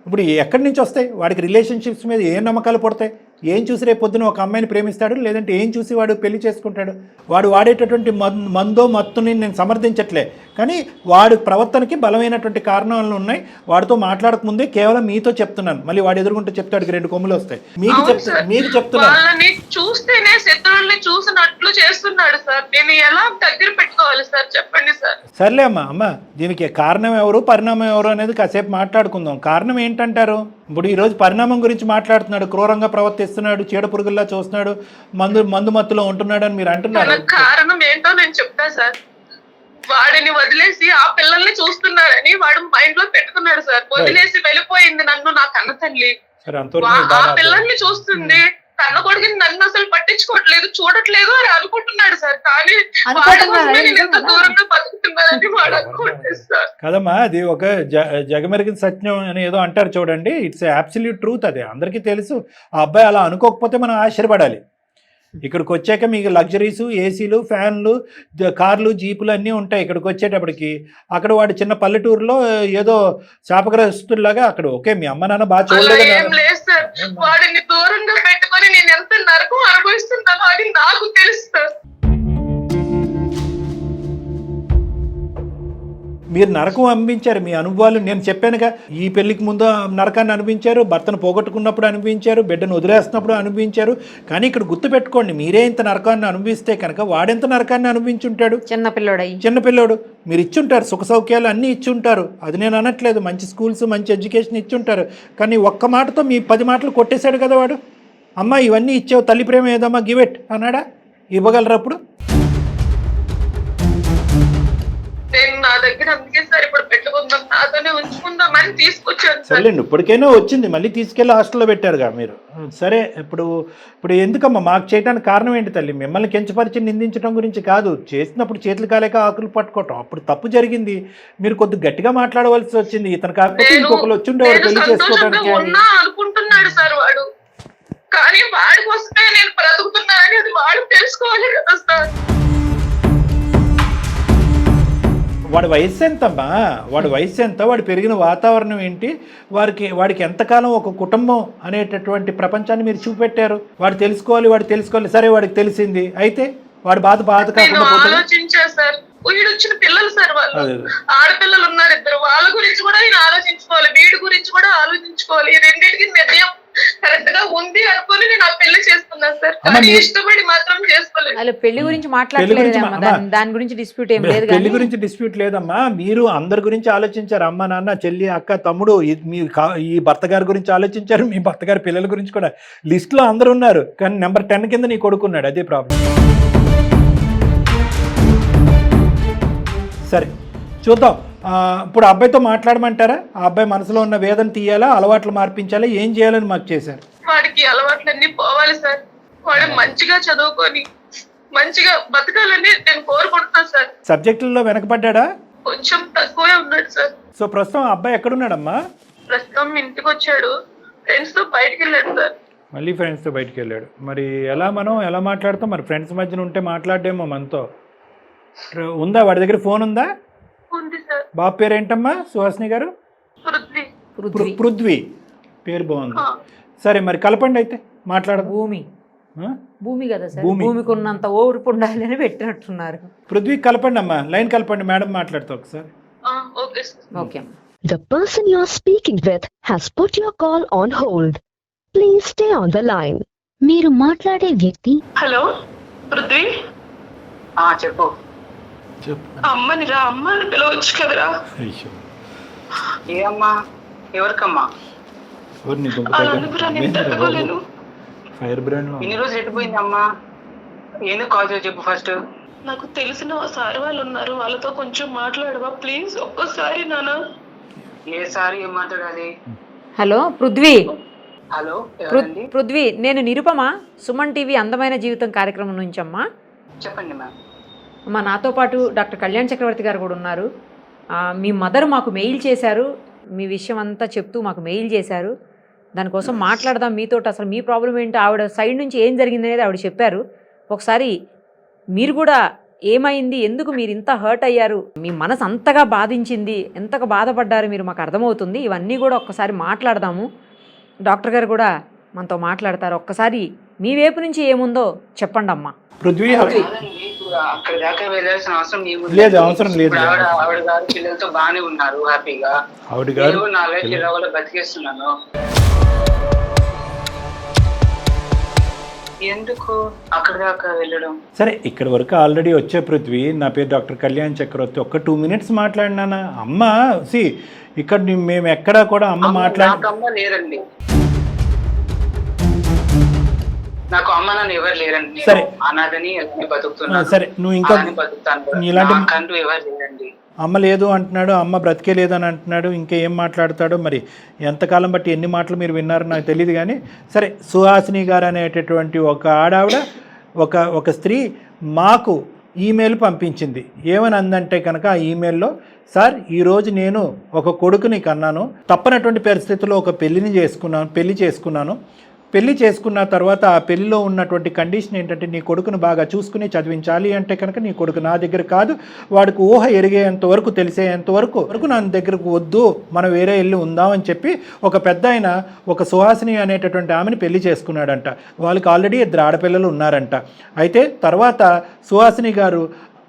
Speaker 3: ఇప్పుడు ఎక్కడి నుంచి వస్తాయి వాడికి? రిలేషన్షిప్స్ మీద ఏం నమ్మకాలు పడతాయి? ఏం చూసి రేపు పొద్దున ఒక అమ్మాయిని ప్రేమిస్తాడు, లేదంటే ఏం చూసి వాడు పెళ్లి చేసుకుంటాడు? వాడు వాడేటటువంటి మందో మత్తుని నేను సమర్థించట్లే, కానీ వాడి ప్రవర్తనకి బలమైనటువంటి కారణాలు ఉన్నాయి. వాడితో మాట్లాడకముందే కేవలం మీతో చెప్తున్నాను, మళ్ళీ వాడు ఎదుర్కొంటూ చెప్తాడు 2 కొమ్ములు వస్తాయి. మీకు చెప్తున్నాను,
Speaker 5: వాళ్ళని చూస్తేనే శత్రువుల్ని చూసినట్లు చేస్తున్నాడు సార్. నేను ఎలా దగ్గర పెట్టుకోవాలి సార్, చెప్పండి సార్.
Speaker 3: సర్లే అమ్మా, దీనికి కారణం ఎవరు పరిణామం ఎవరు అనేది కాసేపు మాట్లాడుకుందాం. కారణం ఏంటంటారు? ఇప్పుడు ఈరోజు పరిణామం గురించి మాట్లాడుతున్నాడు, క్రూరంగా ప్రవర్తిస్తున్నాడు, చీడ పురుగుల్లా చూస్తున్నాడు, మందు మత్తులో ఉంటున్నాడు అని మీరు అంటున్నారు.
Speaker 5: కారణం ఏంటో నేను చెప్తా సార్. వాడిని వదిలేసి ఆ పిల్లల్ని చూస్తున్నాడని వాడు మైండ్ లో పెట్టుకున్నాడు సార్. వదిలేసి వెళ్ళిపోయింది నన్ను నా కన్న తల్లి, ఆ పిల్లల్ని చూస్తుంది, కన్న కొడుకుని నన్ను అసలు పట్టించుకోవట్లేదు, చూడట్లేదు అని అనుకుంటున్నాడు సార్. కానీ నేను ఎంత దూరంగా బతుకుతున్నానని వాడు అనుకుంటాడు సార్.
Speaker 3: కదమ్మా, అది ఒక జగమెరిగిన సత్యం అని ఏదో అంటారు చూడండి, ఇట్స్ అబ్సల్యూట్ ట్రూత్. అది అందరికీ తెలుసు. ఆ అబ్బాయి అలా అనుకోకపోతే మనం ఆశ్చర్యపడాలి. ఇక్కడికి వచ్చాక మీకు లగ్జరీసు, ఏసీలు, ఫ్యాన్లు, కార్లు, జీపులు అన్నీ ఉంటాయి. ఇక్కడికి వచ్చేటప్పటికి అక్కడ వాడు చిన్న పల్లెటూరులో ఏదో శాపగ్రస్తులాగా అక్కడ ఓకే మీ అమ్మ నాన్న బాగా చూడలేదు.
Speaker 5: వాడిని దూరంగా పెట్టుకొని నేను ఎంత నరకం అనుభవిస్తున్నానో అది నాకు తెలుసు.
Speaker 3: మీరు నరకం అనిపించారు. మీ అనుభవాలు నేను చెప్పానుగా, ఈ పెళ్లికి ముందు నరకాన్ని అనిపించారు, భర్తను పోగొట్టుకున్నప్పుడు అనిపించారు, బిడ్డను వదిలేస్తున్నప్పుడు అనిపించారు. కానీ ఇక్కడ గుర్తుపెట్టుకోండి, మీరే ఇంత నరకాన్ని అనుభవిస్తే కనుక వాడెంత నరకాన్ని అనుభవించుంటాడు. చిన్నపిల్లోడు మీరు ఇచ్చుంటారు, సుఖ సౌఖ్యాలు అన్నీ ఇచ్చుంటారు, అది నేను అనట్లేదు. మంచి స్కూల్స్, మంచి ఎడ్యుకేషన్ ఇచ్చుంటారు. కానీ ఒక్క మాటతో మీ 10 మాటలు కొట్టేశాడు కదా వాడు. అమ్మ ఇవన్నీ ఇచ్చావు, తల్లి ప్రేమ ఏదమ్మా గివెట్ అన్నాడా? ఇవ్వగలరా అప్పుడు?
Speaker 5: నేను నా దగ్గర అందుకే సార్ ఇప్పుడు పెట్టుకుందాం, నాతోనే ఉంచుకుందామని తీసుకొచ్చాను సార్.
Speaker 3: సరేలేండి, ఇప్పటికైనా వచ్చింది, మళ్ళీ తీసుకెళ్ళి హాస్టల్లో పెట్టారుగా మీరు. సరే, ఇప్పుడు ఎందుకమ్మా మాకు చేయడానికి కారణం ఏంటి తల్లి? మిమ్మల్ని కించపరిచి నిందించడం గురించి కాదు, చేసినప్పుడు చేతులు కాలేక ఆకులు పట్టుకోవటం, అప్పుడు తప్పు జరిగింది. మీరు కొద్దిగా గట్టిగా మాట్లాడవలసి వచ్చింది. ఇతను కాకపోతే ఇంకొకరు వచ్చి ఉండేవారు పెళ్లి చేసుకోవడానికి
Speaker 5: అనుకుంటున్నాడు సార్ వాడు, కానీ వాడి కోసమే నేను బ్రతుకుతున్నానని అది వాడు తెలుసుకోవాలి కదా సార్.
Speaker 3: వాడి వయసు ఎంతమ్మా? వాడి వయసు ఎంత? వాడు పెరిగిన వాతావరణం ఏంటి? వాడికి ఎంతకాలం ఒక కుటుంబం అనేటటువంటి ప్రపంచాన్ని మీరు చూపెట్టారు. వాడు తెలుసుకోవాలి. సరే, వాడికి తెలిసింది, అయితే వాడి బాధ కాకుండా
Speaker 5: ఆలోచించారు సార్. వీడొచ్చిన పిల్లలు సార్, వాళ్ళు ఆడపిల్లలు ఉన్నారు 2, వాళ్ళ గురించి కూడా నేను ఆలోచించుకోవాలి, వీడి గురించి కూడా ఆలోచించుకోవాలి. ఈ రెండింటికి నిర్ణయం కరెక్ట్ గా ఉంది అనుకుని నేను ఆ పెళ్లి చేసుకున్నాను సార్. కానీ ఇష్టపడి మాత్రం చేసుకోలేదు.
Speaker 4: పెళ్లి గురించి దాని గురించి డిస్ప్యూట్ ఏం లేదు.
Speaker 3: పెళ్లి గురించి డిస్ప్యూట్ లేదమ్మా. మీరు అందరి గురించి ఆలోచించారు, అమ్మ, నాన్న, చెల్లి, అక్క, తమ్ముడు, ఈ భర్త గారి గురించి ఆలోచించారు, మీ భర్త గారి పిల్లల గురించి కూడా. లిస్ట్ లో అందరు ఉన్నారు, కానీ నెంబర్ 10 కింద నీ కొడుకున్నాడు. అదే ప్రాబ్లం. సరే, చూద్దాం. ఇప్పుడు అబ్బాయితో మాట్లాడమంటారా? ఆ అబ్బాయి మనసులో ఉన్న వేదన తీయాలా, అలవాట్లు మార్పించాలా, ఏం చేయాలని మాకు చేశారు?
Speaker 5: వాడికి అలవాట్లన్నీ పోవాలి సార్. వాడు మంచిగా చదువుకొని మంచిగా బతకాలని నేను కోరుకుంటున్నాను సార్.
Speaker 3: సబ్జెక్టుల్లో వెనకబడ్డా?
Speaker 5: కొంచెం తక్కువే ఉన్నాడు సార్.
Speaker 3: సో ప్రస్తుతం అబ్బాయి ఎక్కడున్నాడమ్మా?
Speaker 5: ప్రస్తుతం ఇంటికి వచ్చాడు, ఫ్రెండ్స్ తో బయటకు వెళ్ళాడు సార్.
Speaker 3: మళ్ళీ ఫ్రెండ్స్తో బయటకు వెళ్ళాడు. మరి మనం ఎలా మాట్లాడతాం? మరి ఫ్రెండ్స్ మధ్యన ఉంటే మాట్లాడేమో మనతో. ఉందా వాడి దగ్గర? ఫోన్ ఉందా?
Speaker 5: ఉంది సార్.
Speaker 3: బాబు పేరు ఏంటమ్మా? సుహాసిని గారు? పృథ్వీ పేరు బాగుంది. సరే, మరి కలపండి అయితే, మాట్లాడ.
Speaker 4: భూమి కదా సార్, భూమికి ఉన్నంత ఓర్పు ఉండాలి అని పెట్టినట్టున్నారు.
Speaker 3: పృథ్వీ కలపండి అమ్మా, లైన్ కలపండి, మేడం మాట్లాడుతా ఒకసారి.
Speaker 4: Okay.
Speaker 6: The person you are speaking with has put your call on hold. Please stay on the line. మీరు మాట్లాడే వ్యక్తి.
Speaker 5: హలో పృథ్వీ.
Speaker 2: చెప్పు.
Speaker 5: అమ్మని రా, అమ్మని పిలవచ్చు కదరా.
Speaker 2: ఏ అమ్మా? ఎవరికమ్మా? ఇన్ని రోజులు ఎట్టిపోయింది అమ్మా? ఎందుకు కాల్ చేసి చెప్పు ఫస్ట్.
Speaker 5: నాకు తెలిసిన సార్ వాళ్ళు ఉన్నారు, వాళ్ళతో కొంచెం మాట్లాడవా ప్లీజ్? ఒక్కసారి నాన్న.
Speaker 2: ఏ సారి ఏం మాట్లాడాలి?
Speaker 4: హలో పృథ్వీ.
Speaker 2: హలో
Speaker 4: పృథ్వీ, నేను నిరుపమ, సుమన్ టీవీ అందమైన జీవితం కార్యక్రమం నుంచి అమ్మా.
Speaker 2: చెప్పండి మ్యామ్.
Speaker 4: అమ్మా, నాతో పాటు డాక్టర్ కళ్యాణ్ చక్రవర్తి గారు కూడా ఉన్నారు. మీ మదర్ మాకు మెయిల్ చేశారు, మీ విషయం అంతా చెప్తూ మాకు మెయిల్ చేశారు. దానికోసం మాట్లాడదాం మీతో. అసలు మీ ప్రాబ్లం ఏంటో, ఆవిడ సైడ్ నుంచి ఏం జరిగింది అనేది ఆవిడ చెప్పారు. ఒకసారి మీరు కూడా ఏమైంది, ఎందుకు మీరు ఇంత హర్ట్ అయ్యారు, మీ మనసు అంతగా బాధించింది, ఎంతగా బాధపడ్డారు మీరు, మాకు అర్థమవుతుంది. ఇవన్నీ కూడా ఒక్కసారి మాట్లాడదాము. డాక్టర్ గారు కూడా మనతో మాట్లాడతారు. ఒక్కసారి మీ వైపు నుంచి ఏముందో చెప్పండి అమ్మా.
Speaker 3: పృథ్వీ,
Speaker 2: అక్కడ దాకా వెళ్ళాల్సిన అవసరం
Speaker 3: లేదు. అవసరం లేదు.
Speaker 2: ఆవిడ గారు పిల్లలతో బాగానే ఉన్నారు, హ్యాపీగా. ఆవిడ గారు నా లైఫ్ ఇలా కూడా బతికేస్తున్నాను. ఎందుకు అక్కడ దాకా వెళ్ళడం?
Speaker 3: సరే, ఇక్కడ వరకు ఆల్రెడీ వచ్చే పృథ్వీ. నా పేరు డాక్టర్ కళ్యాణ్ చక్రవర్తి. ఒక్క 2 minutes మాట్లాడినానా? అమ్మ ఇక్కడ మేము ఎక్కడా కూడా అమ్మ
Speaker 2: అమ్మ లేరండి, నాకు అమ్మ నాన్న ఎవరు లేరండి.
Speaker 3: సరే,
Speaker 2: అనాథని బతుకుతున్నాను.
Speaker 3: సరే, నువ్వు ఇంకా
Speaker 2: ఇలాంటి ఎవరు లేరండి.
Speaker 3: అమ్మ లేదు అంటున్నాడు, అమ్మ బ్రతికే లేదని అంటున్నాడు. ఇంకా ఏం మాట్లాడతాడో మరి. ఎంతకాలం బట్టి ఎన్ని మాటలు మీరు విన్నారో నాకు తెలియదు. కానీ సరే, సుహాసిని గారు అనేటటువంటి ఒక ఆడావిడ, ఒక స్త్రీ మాకు ఈమెయిల్ పంపించింది. ఏమని అందంటే కనుక ఆ ఈమెయిల్లో, సార్ ఈరోజు నేను ఒక కొడుకుని కన్నాను, తప్పనటువంటి పరిస్థితుల్లో ఒక పెళ్లి చేసుకున్నాను. పెళ్లి చేసుకున్న తర్వాత ఆ పెళ్లిలో ఉన్నటువంటి కండిషన్ ఏంటంటే, నీ కొడుకును బాగా చూసుకుని చదివించాలి అంటే కనుక నీ కొడుకు నా దగ్గర కాదు, వాడికి ఊహ ఎరిగేంత వరకు, తెలిసేంత వరకు నా దగ్గరకు వద్దు, మనం వేరే వెళ్ళి ఉందామని చెప్పి ఒక పెద్ద ఆయన, ఒక సుహాసిని అనేటటువంటి ఆమెను పెళ్లి చేసుకున్నాడంట. వాళ్ళకి ఆల్రెడీ 2 ఆడపిల్లలు ఉన్నారంట. అయితే తర్వాత సుహాసిని గారు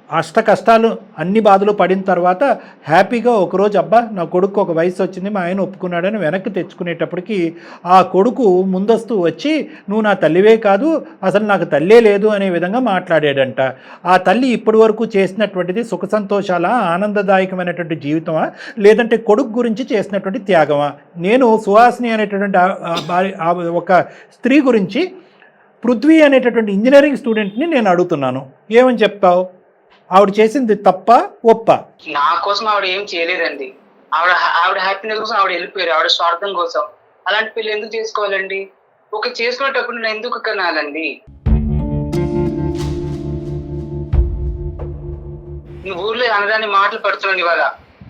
Speaker 3: అష్ట కష్టాలు అన్ని బాధలు పడిన తర్వాత హ్యాపీగా ఒకరోజు అబ్బా నా కొడుకు ఒక వయసు వచ్చింది మా ఆయన ఒప్పుకున్నాడని వెనక్కి తెచ్చుకునేటప్పటికి ఆ కొడుకు ముందస్తు వచ్చి నువ్వు నా తల్లివే కాదు అసలు నాకు తల్లే లేదు అనే విధంగా మాట్లాడాడంట. ఆ తల్లి ఇప్పటి వరకు చేసినటువంటిది సుఖ సంతోషాల ఆనందదాయకమైనటువంటి జీవితమా లేదంటే కొడుకు గురించి చేసినటువంటి త్యాగమా? నేను సుహాసిని అనేటటువంటి ఒక స్త్రీ గురించి పృథ్వీ అనేటటువంటి ఇంజనీరింగ్ స్టూడెంట్ని నేను అడుగుతున్నాను, ఏమని చెప్తావు? ఆవిడ చేసింది తప్ప ఒప్ప?
Speaker 2: నా కోసం ఆవిడ ఏం చేయలేదండి. ఆవిడ హ్యాపీనెస్ కోసం ఆవిడ వెళ్ళిపోయారు, ఆవిడ స్వార్థం కోసం. అలాంటి పిల్లలు ఎందుకు చేసుకోవాలండి? ఒక చేసుకునేటప్పుడు నేను ఎందుకు కనాలండి? నేను ఊర్లో అనదాన్ని మాటలు పడుతున్నాను, ఇవాళ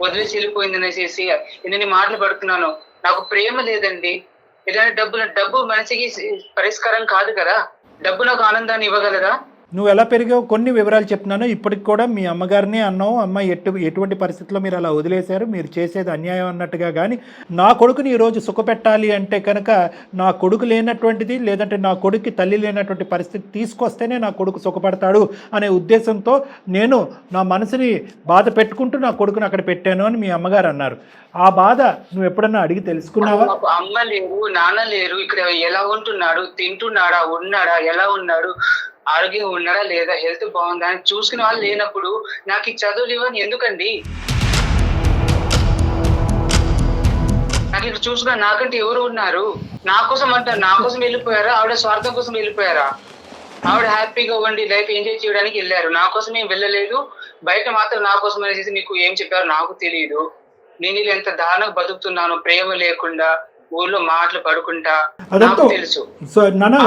Speaker 2: వదిలేసి వెళ్ళిపోయింది అనేసి ఎన్ని మాటలు పడుతున్నాను. నాకు ప్రేమ లేదండి. ఏదైనా డబ్బు మనిషికి పరిష్కారం కాదు కదా. డబ్బు నాకు ఆనందాన్ని ఇవ్వగలదా?
Speaker 3: నువ్వు ఎలా పెరిగావు కొన్ని వివరాలు చెప్తున్నాను. ఇప్పటికి కూడా మీ అమ్మగారిని అన్నావు, అమ్మ ఎటువంటి పరిస్థితుల్లో మీరు అలా వదిలేశారు, మీరు చేసేది అన్యాయం అన్నట్టుగా. కానీ నా కొడుకుని ఈరోజు సుఖపెట్టాలి అంటే కనుక నా కొడుకు లేనటువంటిది లేదంటే నా కొడుక్కి తల్లి లేనటువంటి పరిస్థితి తీసుకొస్తేనే నా కొడుకు సుఖపడతాడు అనే ఉద్దేశంతో నేను నా మనసుని బాధ పెట్టుకుంటూ నా కొడుకుని అక్కడ పెట్టాను అని మీ అమ్మగారు అన్నారు. ఆ బాధ నువ్వు ఎప్పుడన్నా అడిగి తెలుసుకున్నావా?
Speaker 2: అమ్మ లేరు, నాన్న లేరు, ఇక్కడ ఎలా ఉంటున్నాడు, తింటున్నాడా, ఉన్నాడా, ఎలా ఉన్నాడు, ఆరోగ్యంగా ఉన్నాడా లేదా, హెల్త్ బాగుందా అని చూసుకునే వాళ్ళు లేనప్పుడు నాకు ఈ చదువులు ఇవ్వని ఎందుకండి? నాకు ఇక్కడ చూసుకున్నా నాకంటే ఎవరు ఉన్నారు? నా కోసం అంటారు, నా కోసం వెళ్ళిపోయారా? ఆవిడ స్వార్థం కోసం వెళ్ళిపోయారా? ఆవిడ హ్యాపీగా ఉండి లైఫ్ ఎంజాయ్ చేయడానికి వెళ్ళారు, నా కోసం ఏం వెళ్ళలేదు. బయట మాత్రం నా కోసం అనేసి మీకు ఏం చెప్పారు నాకు తెలియదు. నేను ఇలా ఎంత దారుణంగా బతుకుతున్నాను, ప్రేమ లేకుండా, ఊర్లో మాటలు పడుకుంటా, నాకు తెలుసు.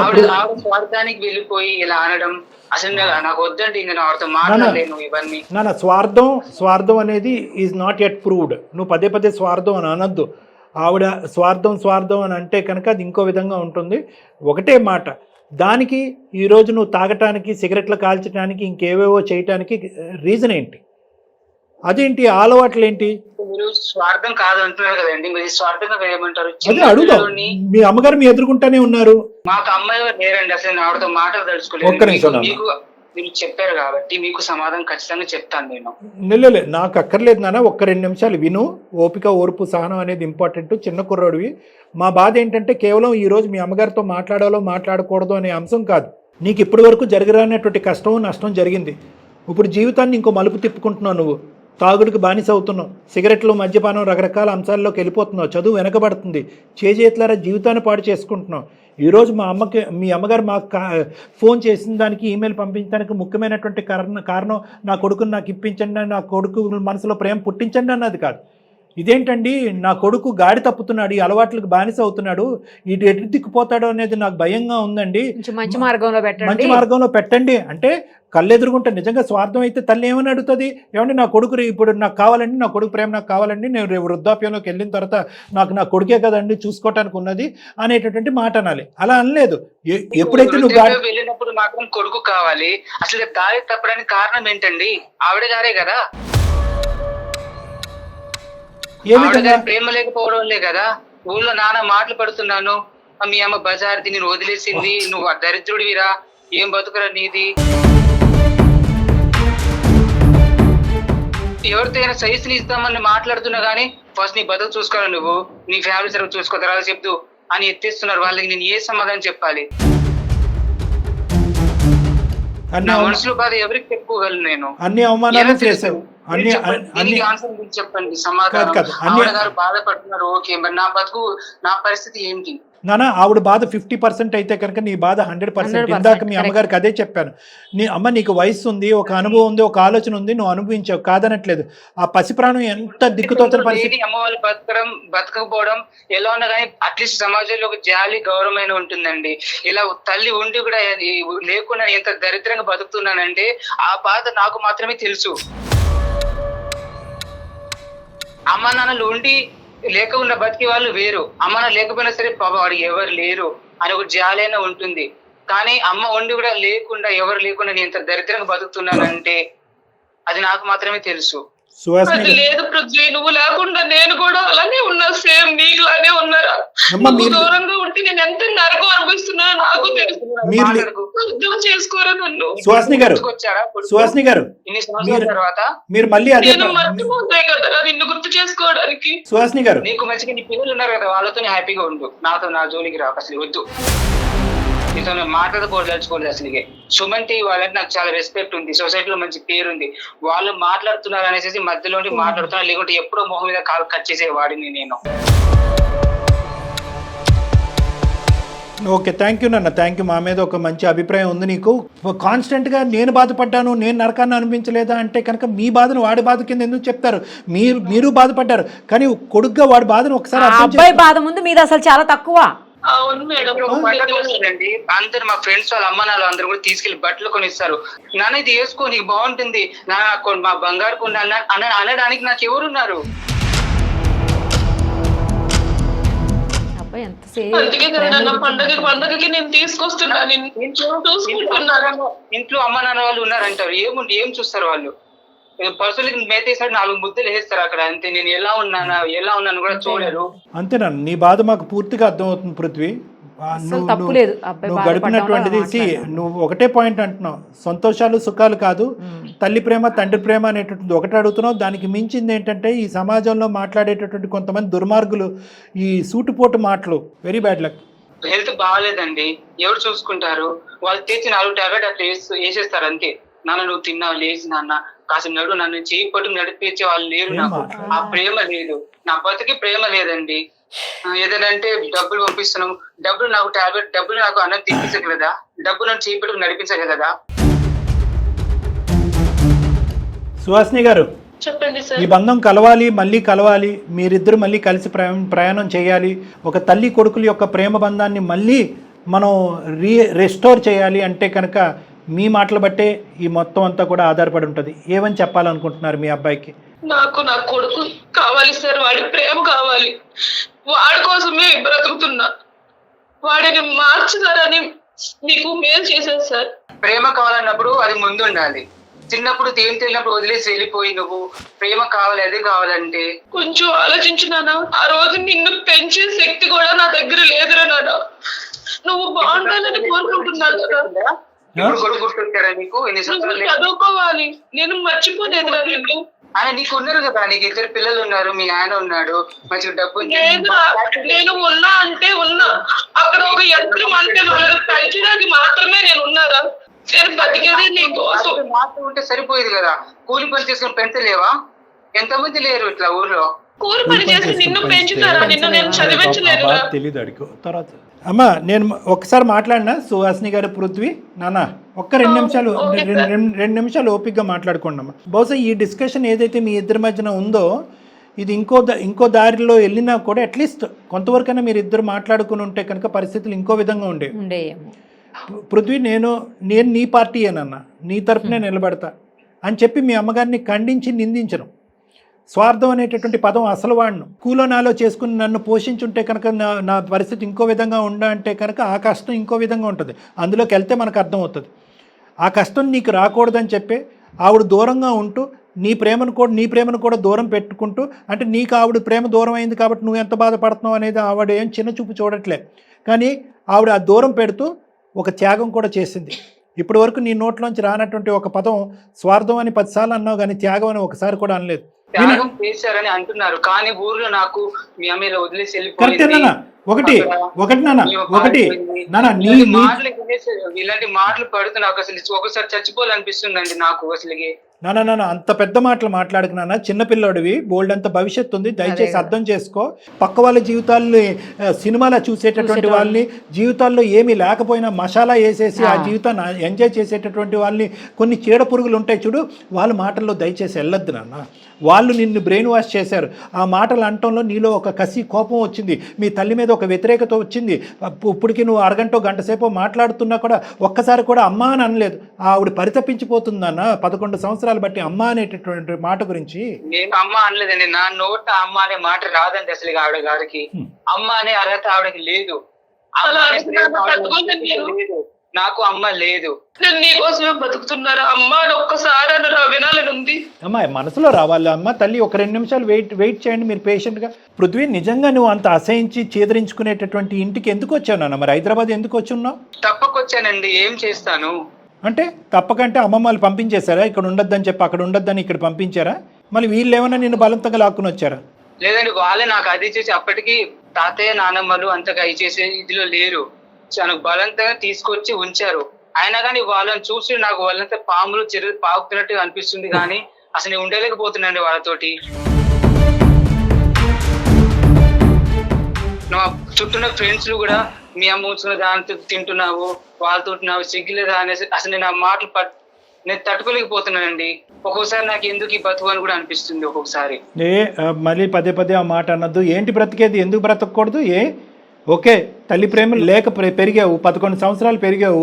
Speaker 2: ఆవిడ స్వార్థానికి వెళ్ళిపోయి ఇలా అనడం అసలు నాకు వద్దండి. నేను ఆవిడతో మాట్లాడలేను ఇవన్నీ.
Speaker 3: నా స్వార్థం అనేది ఈజ్ నాట్ యెట్ ప్రూవ్డ్. నువ్వు పదే పదే స్వార్థం అని అనొద్దు. ఆవిడ స్వార్థం అని అంటే కనుక అది ఇంకో విధంగా ఉంటుంది. ఒకటే మాట, దానికి ఈరోజు నువ్వు తాగటానికి, సిగరెట్లు కాల్చడానికి, ఇంకేవేవో చేయటానికి రీజన్ ఏంటి? అదేంటి అలవాట్లు ఏంటి?
Speaker 2: మీరు స్వార్థం కాదు అంటున్నారు కదండి, మీరు స్వార్థంగా వేయమంటారు.
Speaker 3: మీ అమ్మగారు మీ ఎదుర్కొంటానే ఉన్నారు.
Speaker 2: మాకు అమ్మాయి లేరండి, అసలు ఆవిడతో మాటలు తలుచుకోలేదు. మీకు మీరు చెప్పారు కాబట్టి మీకు సమాధానం ఖచ్చితంగా చెప్తాను నేను.
Speaker 3: నెల్లలే నాకు అక్కర్లేదు నాన్న, ఒక్క 2 నిమిషాలు విను. ఓపిక, ఓర్పు, సహనం అనేది ఇంపార్టెంట్. చిన్న కుర్రోడివి. మా బాధ ఏంటంటే కేవలం ఈరోజు మీ అమ్మగారితో మాట్లాడాలో మాట్లాడకూడదు అనే అంశం కాదు. నీకు ఇప్పటి వరకు జరగరానటువంటి కష్టం నష్టం జరిగింది. ఇప్పుడు జీవితాన్ని ఇంకో మలుపు తిప్పుకుంటున్నావు. నువ్వు తాగుడికి బానిస అవుతున్నావు, సిగరెట్లు, మద్యపానం, రకరకాల అంశాల్లోకి వెళ్ళిపోతున్నావు, చదువు వెనకబడుతుంది, చేతులారా జీవితాన్ని పాడు చేసుకుంటున్నావు. ఈరోజు మీ అమ్మగారు మాకు ఫోన్ చేసిన దానికి, ఈమెయిల్ పంపించడానికి ముఖ్యమైనటువంటి కారణం నా కొడుకుని నాకు ఇప్పించండి, నా కొడుకు మనసులో ప్రేమ పుట్టించండి అన్నది కాదు. ఇదేంటండి, నా కొడుకు గాడి తప్పుతున్నాడు, ఈ అలవాట్లకు బానిస అవుతున్నాడు, ఇటు ఎటు దిక్కుపోతాడు అనేది నాకు భయంగా ఉందండి,
Speaker 4: మంచి మార్గంలో
Speaker 3: పెట్టండి అంటే కళ్ళెదురుగుంటే నిజంగా స్వార్థం అయితే తల్లి ఏమని అడుగుతుంది? ఏమంటే నా కొడుకు ఇప్పుడు నాకు కావాలండి, నా కొడుకు ప్రేమ నాకు కావాలండి, నేను రేపు వృద్ధాప్యంలోకి వెళ్ళిన తర్వాత నాకు నా కొడుకే కదండి చూసుకోవటానికి ఉన్నది అనేటటువంటి మాట అనాలి. అలా అనలేదు. ఎప్పుడైతే నువ్వు
Speaker 2: వెళ్ళినప్పుడు మాత్రం కొడుకు కావాలి, అసలు దారి తప్పడానికి కారణం ఏంటండి? ఆవిడ గారే కదా. ప్రేమ లేకపోవడం కదా. ఊళ్ళో నాన్న మాటలు పడుతున్నాను, మీ అమ్మ బజార్ది నేను వదిలేసింది, నువ్వు దరిద్రుడివిరా, ఏం బతుకురా నీది. ఎవరితో అయినా సైజుని ఇస్తామని మాట్లాడుతున్నా గానీ ఫస్ట్ నీ బతుకు చూసుకోవాలి, నువ్వు నీ ఫ్యామిలీ సర్వ్ చూసుకో, తర్వాత చెప్తూ అని ఎత్తిస్తున్నారు. వాళ్ళకి నేను ఏ సమాధానం చెప్పాలి? నా మనసులో బాధ ఎవరికి చెప్పుకోగలను నేను?
Speaker 3: అన్ని అవమానాలు చేసావు.
Speaker 2: చెప్పండి సమాధానం. ఆవిడ గారు బాధపడుతున్నారు, ఓకే, మరి నా బతుకు, నా పరిస్థితి ఏంటి?
Speaker 3: నానా ఆవిడ బాధ 50% అయితే కనుక నీ బాధ 100%. ఇందాక మీ అమ్మగారికి అదే చెప్పాను. నీకు వయసు ఉంది, ఒక అనుభవం ఉంది, ఒక ఆలోచన ఉంది, నువ్వు అనుభవించావు, కాదనట్లేదు. ఆ పసి ప్రాణం ఎంత దిక్కుతోచని పరిస్థితి.
Speaker 2: అమ్మ వాళ్ళు బతకపోవడం ఎలా ఉన్నా కానీ అట్లీస్ట్ సమాజంలో ఒక జాలి, గౌరవమైన ఉంటుందండి. ఇలా తల్లి ఉండి కూడా లేకుండా ఎంత దరిద్రంగా బతుకుతున్నానంటే ఆ బాధ నాకు మాత్రమే తెలుసు. అమ్మ నాన్నలు ఉండి లేకుండా బతికే వాళ్ళు వేరు, అమ్మ నాన్న లేకపోయినా సరే పాప వాడికి ఎవరు లేరు అని ఒక జాలైనా ఉంటుంది. కానీ అమ్మ ఉండి కూడా లేకుండా, ఎవరు లేకుండా నేను ఇంత దరిద్రంగా బతుకుతున్నానంటే అది నాకు మాత్రమే తెలుసు.
Speaker 3: సుహాసిని
Speaker 5: అది లేదు పృథ్వీ, నువ్వు లేకుండా నేను కూడా అలానే ఉన్నా, సేమ్ నీకులానే ఉన్నారా.
Speaker 3: అమ్మ,
Speaker 5: నువ్వు
Speaker 3: మీరు-
Speaker 5: దూరంగా ఉంటే నేను ఎంత నరకం అనుభవిస్తున్నానో నాకు తెలుసు.
Speaker 3: మీరు
Speaker 5: అర్థం చేసుకోరా నన్ను.
Speaker 3: సుహాసిని గారు,
Speaker 2: వచ్చారా
Speaker 3: సుహాసిని గారు,
Speaker 2: ఇన్ని సంవత్సరాల తర్వాత
Speaker 3: మీరు మళ్ళీ అదే
Speaker 5: నేను మర్చిపోతాయి కదా నిన్ను గుర్తు చేసుకోవడానికి.
Speaker 3: సుహాసిని గారు,
Speaker 2: నీకు మంచిగా నీ పిల్లలు ఉన్నారు కదా, వాళ్ళతో హ్యాపీగా ఉండు. నా జోలికి రాక అసలు వద్దు. నీతో మాట్లాడుకోదలుచుకోలేదు అసలుగే. సుమంతి వాళ్ళకి నాకు చాలా రెస్పెక్ట్ ఉంది, సొసైటీలో మంచి పేరు ఉంది. వాళ్ళు మాట్లాడుతున్నారు అనేసి మధ్యలో మాట్లాడుతున్నారు, లేకుంటే ఎప్పుడో మొహం మీద కాలు కట్ చేసేవాడిని నేను.
Speaker 3: ఓకే, థ్యాంక్ యూ నాన్న, థ్యాంక్ యూ. మా మీద ఒక మంచి అభిప్రాయం ఉంది నీకు. కాన్స్టెంట్గా నేను బాధపడ్డాను, నేను నరకాన్ని అనిపించలేదా అంటే కనుక మీ బాధను వాడి బాధ కింద ఎందుకు చెప్తారు? మీరు బాధపడ్డారు, కానీ కొడుగ్గా వాడి బాధను ఒకసారి
Speaker 4: ఆ
Speaker 3: అర్థం
Speaker 4: అబ్బాయి బాధ ముందు మీద అసలు చాలా తక్కువ.
Speaker 5: అవును మేడం.
Speaker 2: అండి అందరు మా ఫ్రెండ్స్ వాళ్ళ అమ్మ నాన్న అందరూ కూడా తీసుకెళ్లి బట్టలు కొనిస్తారు. నాన్న ఇది వేసుకో నీకు బాగుంటుంది, మా బంగారు కొండ అనడానికి నాకు ఎవరున్నారు?
Speaker 4: అబ్బాయి ఎంత
Speaker 5: అందుకే కదా నా పండగకి నేను తీసుకొస్తున్నా, చూసుకుంటున్నారా.
Speaker 2: ఇంట్లో అమ్మ నాన్న వాళ్ళు ఉన్నారంటారు, ఏం చూస్తారు వాళ్ళు? పర్సులకి మేతేసాడు 4 ముద్దలు వేస్తారు అక్కడ, అంతే. నేను ఎలా ఉన్నాను కూడా చూడరు.
Speaker 3: అంతేనా? నీ బాధ మాకు పూర్తిగా అర్థమవుతుంది పృథ్వీ.
Speaker 4: తప్పు లేదు,
Speaker 3: నువ్వు గడిపినటువంటిది నువ్వు ఒకటే పాయింట్ అంటున్నావు, సంతోషాలు సుఖాలు కాదు, తల్లి ప్రేమ తండ్రి ప్రేమ అనేటటువంటి ఒకటే అడుగుతున్నావు. దానికి మించింది ఏంటంటే ఈ సమాజంలో మాట్లాడేటటువంటి కొంతమంది దుర్మార్గులు, ఈ సూటుపోటు మాటలు, వెరీ బ్యాడ్ లక్.
Speaker 2: హెల్త్ బాగాలేదండి, ఎవరు చూసుకుంటారు? వాళ్ళు తెచ్చి 4 టాబ్లెట్ అట్లా వేసేస్తారు అంతే. నాన్న నువ్వు తిన్నావు, లేచి నాన్న కాస్త నడు, నన్ను చేయి పట్టు నడిపించే వాళ్ళు లేరు నాకు. ఆ ప్రేమ లేదు, నా బతికి ప్రేమ లేదండి. ఏదంటే డబ్బులు పంపిస్తున్నాం, డబ్బులు నాకు టాబ్లెట్, డబ్బులు నాకు అన్నం తినిపించగలదా? డబ్బులు నన్ను చేయి పట్టుకు నడిపించగలదా?
Speaker 3: సుహాసిని గారు,
Speaker 5: చెప్పండి సార్.
Speaker 3: ఈ బంధం కలవాలి, మళ్ళీ కలవాలి, మీరిద్దరు మళ్ళీ కలిసి ప్రయాణం చేయాలి. ఒక తల్లి కొడుకుల యొక్క ప్రేమ బంధాన్ని మళ్ళీ మనం రెస్టోర్ చేయాలి అంటే కనుక మీ మాటలు బట్టే ఈ మొత్తం అంతా కూడా ఆధారపడి ఉంటుంది. ఏమని చెప్పాలనుకుంటున్నారు మీ అబ్బాయికి?
Speaker 5: నాకు నా కొడుకు కావాలి సార్, వాడి ప్రేమ కావాలి. వాడి కోసమే బ్రతుకుతున్నా, వాడిని మార్చుతారని మీకు మేలు చేశాను సార్.
Speaker 2: ప్రేమ కావాలన్నప్పుడు అది ముందు ఉండాలి. చిన్నప్పుడు తెలియనప్పుడు వదిలేసి వెళ్ళిపోయి నువ్వు ప్రేమ కావాలి అదే కావాలంటే
Speaker 5: కొంచెం ఆలోచించినానా? ఆ రోజు నిన్ను పెంచే శక్తి కూడా నా దగ్గర లేదురా నాన్న. నువ్వు బాగుండాలని కోరుకుంటున్నాను కదా.
Speaker 2: ఇప్పుడు కొడుకు గుర్తొచ్చారా నీకు?
Speaker 5: చదువుకోవాలి, నేను మర్చిపోలేదు నిన్ను.
Speaker 2: ఆయన నీకు ఉన్నారు కదా, నీకు 2 పిల్లలు ఉన్నారు, మీ ఆయన ఉన్నాడు, మంచిగా డబ్బు.
Speaker 5: నేను ఉన్నా అంటే ఉన్నా, అక్కడ ఒక యంత్రం అంటే పెంచడానికి మాత్రమే నేను ఉన్నారా? నేను బతికేది నీకోసం.
Speaker 2: మాత్రం ఉంటే సరిపోయేది కదా, కూలి పని చేసుకుని పెంచలేవా? ఎంతమంది లేరు ఇట్లా ఊర్లో?
Speaker 5: కూలి పని చేసి నిన్ను పెంచుతారా? నిన్ను నేను చదివించలేదురా.
Speaker 3: తెలీదు అడిగో తర్వాత. అమ్మ, నేను ఒక్కసారి మాట్లాడినా సుహాసిని గారు, పృథ్వీ నాన్న ఒక్క 2 నిమిషాలు, 2 నిమిషాలు ఓపికగా మాట్లాడుకోండి అమ్మ. బహుశా ఈ డిస్కషన్ ఏదైతే మీ ఇద్దరి మధ్యన ఉందో ఇది ఇంకో దారిలో వెళ్ళినా కూడా అట్లీస్ట్ కొంతవరకైనా మీరు ఇద్దరు మాట్లాడుకుని ఉంటే కనుక పరిస్థితులు ఇంకో విధంగా ఉండేవి. పృథ్వీ, నేను నీ పార్టీయేనన్నా, నీ తరఫునే నిలబడతా అని చెప్పి మీ అమ్మగారిని ఖండించి నిందించను. స్వార్థం అనేటటువంటి పదం అసలు వాడిను. కూలో నాలో చేసుకుని నన్ను పోషించుంటే కనుక నా పరిస్థితి ఇంకో విధంగా అంటే కనుక ఆ కష్టం ఇంకో విధంగా ఉంటుంది. అందులోకి వెళ్తే మనకు అర్థమవుతుంది. ఆ కష్టం నీకు రాకూడదని చెప్పి ఆవిడ దూరంగా ఉంటూ నీ ప్రేమను కూడా దూరం పెట్టుకుంటూ, అంటే నీకు ఆవిడ ప్రేమ దూరం అయింది కాబట్టి నువ్వు ఎంత బాధపడుతున్నావు అనేది ఆవిడ ఏం చిన్న చూపు చూడట్లే, కానీ ఆవిడ ఆ దూరం పెడుతూ ఒక త్యాగం కూడా చేసింది. ఇప్పటి వరకు నీ నోట్లోంచి రానటువంటి ఒక పదం స్వార్థం అని 10 సార్లు అన్నావు, కానీ త్యాగం అని ఒకసారి కూడా అనలేదు.
Speaker 2: త్యాగం చేశారని అంటున్నారు, కానీ ఊర్లో నాకు మీ అమ్మ వదిలేసి
Speaker 3: కరెక్టే నాన్న. ఒకటి నాన్న,
Speaker 2: ఇలాంటి మాటలు పడుతూ నాకు అసలు ఒకసారి చచ్చిపోవాలనిపిస్తుందండి నాకు అసలుకి.
Speaker 3: నాన్న అంత పెద్ద మాటలు మాట్లాడకు నాన్న, చిన్నపిల్లడివి, బోల్డ్ అంత భవిష్యత్తు ఉంది, దయచేసి అర్థం చేసుకో. పక్క వాళ్ళ జీవితాల్ని సినిమాలో చూసేటటువంటి వాళ్ళని, జీవితాల్లో ఏమీ లేకపోయినా మసాలా వేసేసి ఆ జీవితాన్ని ఎంజాయ్ చేసేటటువంటి వాళ్ళని, కొన్ని చీడ పురుగులు ఉంటాయి చూడు, వాళ్ళ మాటల్లో దయచేసి వెళ్ళొద్దు నాన్న. వాళ్ళు నిన్ను బ్రెయిన్ వాష్ చేశారు. ఆ మాటలు అంటంలో నీలో ఒక కసి, కోపం వచ్చింది, మీ తల్లి మీద ఒక వ్యతిరేకత వచ్చింది. ఇప్పటికి నువ్వు అరగంట గంట సేపు మాట్లాడుతున్నా కూడా ఒక్కసారి కూడా అమ్మ అని అనలేదు. ఆవిడ పరితపించిపోతుందన్న 11 సంవత్సరాలు బట్టి అమ్మ అనేటటువంటి మాట గురించి.
Speaker 2: నేను అమ్మ అనలేదండి, నా నోట అమ్మ అనే మాట రాదండి అసలు ఆవిడ గారికి. అమ్మ అనే అర్హత ఆవిడకి లేదు. నాకు అమ్మ లేదు.
Speaker 5: నేను నీకోసమే బతుకుతున్నారా అమ్మ అని ఒక్కసారి అన్న వినాలని ఉంది.
Speaker 3: అమ్మ మనసులో రావాలి. అమ్మ తల్లి ఒక 2 నిమిషాలు వెయిట్ చేయండి మీరు పేషెంట్గా. పృథ్వీ, నిజంగా నువ్వు అంత అసహించి చేదరించుకునేటటువంటి ఇంటికి ఎందుకు వచ్చావు నాన్న? మరి హైదరాబాద్ ఎందుకు వచ్చున్నావు?
Speaker 2: తప్పకొచ్చానండి, ఏం చేస్తాను.
Speaker 3: అంటే తప్పకంటే అమ్మమ్మ వాళ్ళు పంపించేశారా? ఇక్కడ ఉండొద్దని చెప్పి అక్కడ ఉండొద్దని ఇక్కడ పంపించారా? మళ్ళీ వీళ్ళు ఏమైనా నిన్ను బలవంతంగా లాక్కుని వచ్చారా?
Speaker 2: లేదండి, వాళ్ళే నాకు అది చేసి అప్పటికి తాతయ్య నానమ్మలు అంతగా చేసే ఇదిలో లేరు. నాకు బలంతంగా తీసుకొచ్చి ఉంచారు. అయినా కానీ వాళ్ళని చూసి నాకు వాళ్ళంతా పాములు పాకుతున్నట్టు అనిపిస్తుంది, కానీ అసలు నేను ఉండలేకపోతున్నాండి వాళ్ళతోటి. నా చుట్టూ ఫ్రెండ్స్ కూడా మీ అమ్మ ఉంచుకున్న దాంతో తింటున్నావు, వాళ్ళతో సిగ్గులేదా అనేసి అసలు నేను ఆ మాటలు నేను తట్టుకోలేకపోతున్నానండి. ఒక్కొక్కసారి నాకు ఎందుకు ఈ బతుకు అని కూడా అనిపిస్తుంది ఒక్కొక్కసారి.
Speaker 3: మళ్ళీ పదే ఆ మాట అన్నద్దు. ఏంటి బ్రతికేది? ఎందుకు బ్రతకూడదు? ఓకే, తల్లి ప్రేమ లేక పెరిగావు, 11 సంవత్సరాలు పెరిగావు,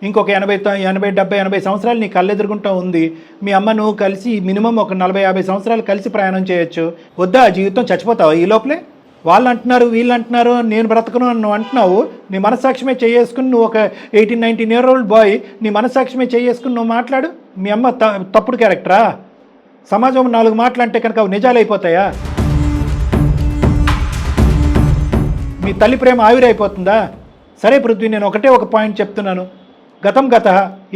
Speaker 3: ఇంకొక 80 సంవత్సరాలు నీ కళ్ళెదురుగుంటా ఉంది. మీ అమ్మ నువ్వు కలిసి మినిమం ఒక 40-50 సంవత్సరాలు కలిసి ప్రయాణం చేయొచ్చు. వద్దా ఆ జీవితం? చచ్చిపోతావు ఈ లోపలే. వాళ్ళు అంటున్నారు, వీళ్ళు అంటున్నారు, నేను బ్రతకను అని నువ్వు అంటున్నావు. నీ మనస్సాక్షిమే చేసుకుని నువ్వు ఒక 18-19 year old బాయ్, నీ మనస్సాక్షిమే చేసుకుని నువ్వు మాట్లాడు. మీ అమ్మ తప్పుడు క్యారెక్టరా? సమాజం 4 మాటలు అంటే కనుక అవి నిజాలు అయిపోతాయా? మీ తల్లి ప్రేమ ఆవిరైపోతుందా? సరే పృథ్వీ, నేను ఒక పాయింట్ చెప్తున్నాను. గతం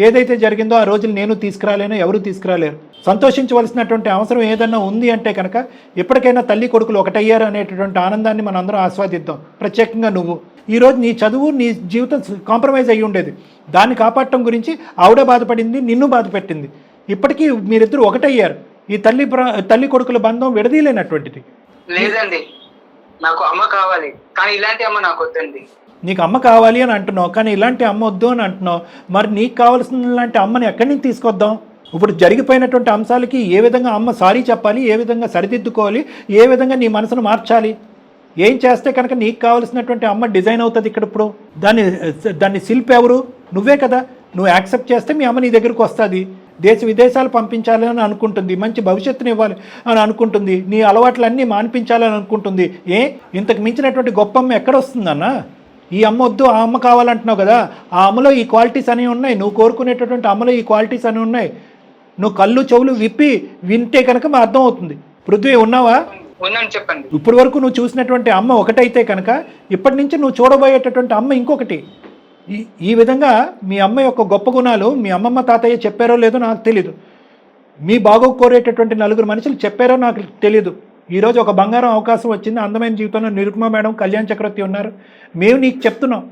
Speaker 3: ఏదైతే జరిగిందో ఆ రోజులు నేను తీసుకురాలేను, ఎవరు తీసుకురాలేరు. సంతోషించవలసినటువంటి అవసరం ఏదన్నా ఉంది అంటే కనుక ఎప్పటికైనా తల్లి కొడుకులు ఒకటయ్యారు అనేటటువంటి ఆనందాన్ని మనం అందరం ఆస్వాదిద్దాం. ప్రత్యేకంగా నువ్వు ఈరోజు నీ చదువు, నీ జీవితం కాంప్రమైజ్ అయ్యి ఉండేది. దాన్ని కాపాడటం గురించి ఆవిడ బాధపడింది, నిన్ను బాధ పెట్టింది. ఇప్పటికీ మీరిద్దరు ఒకటయ్యారు. ఈ తల్లి కొడుకుల బంధం విడదీయలేనటువంటిది.
Speaker 2: లేదండి, నాకు అమ్మ కావాలి, కానీ ఇలాంటి అమ్మ నాకు వద్దండి.
Speaker 3: నీకు అమ్మ కావాలి అని అంటున్నావు, కానీ ఇలాంటి అమ్మ వద్దు అని అంటున్నావు. మరి నీకు కావాల్సిన లాంటి అమ్మని ఎక్కడి నుంచి తీసుకొద్దాం? ఇప్పుడు జరిగిపోయినటువంటి అంశాలకి ఏ విధంగా అమ్మ సారీ చెప్పాలి, ఏ విధంగా సరిదిద్దుకోవాలి, ఏ విధంగా నీ మనసును మార్చాలి, ఏం చేస్తే కనుక నీకు కావాల్సినటువంటి అమ్మ డిజైన్ అవుతుంది ఇక్కడ. ఇప్పుడు దాన్ని శిల్పి ఎవరు? నువ్వే కదా. నువ్వు యాక్సెప్ట్ చేస్తే మీ అమ్మ నీ దగ్గరకు వస్తుంది. దేశ విదేశాలు పంపించాలని అనుకుంటుంది, మంచి భవిష్యత్తుని ఇవ్వాలి అని అనుకుంటుంది, నీ అలవాట్లన్నీ మాన్పించాలని అనుకుంటుంది. ఇంతకు మించినటువంటి గొప్ప అమ్మ ఎక్కడ వస్తుందన్న? ఈ అమ్మ వద్దు, ఆ అమ్మ కావాలంటున్నావు కదా. ఆ అమ్మలో ఈ క్వాలిటీస్ అనేవి ఉన్నాయి. నువ్వు కోరుకునేటటువంటి అమ్మలో ఈ క్వాలిటీస్ అనేవి ఉన్నాయి. నువ్వు కళ్ళు చెవులు విప్పి వింటే కనుక మా అర్థం అవుతుంది. పృథ్వీ, ఉన్నావా?
Speaker 2: ఉన్నాను, చెప్పండి.
Speaker 3: ఇప్పటి వరకు నువ్వు చూసినటువంటి అమ్మ ఒకటైతే కనుక ఇప్పటి నుంచి నువ్వు చూడబోయేటటువంటి అమ్మ ఇంకొకటి. ఈ విధంగా మీ అమ్మ యొక్క గొప్ప గుణాలు మీ అమ్మమ్మ తాతయ్య చెప్పారో లేదో నాకు తెలీదు. మీ బాగోగు కోరేటటువంటి 4 మనుషులు చెప్పారో నాకు తెలీదు. ఈరోజు ఒక బంగారం అవకాశం వచ్చింది. అందమైన జీవితంలో నిరుపమ మేడం, కళ్యాణ్ చక్రవర్తి ఉన్నారు. మేము నీకు చెప్తున్నాం,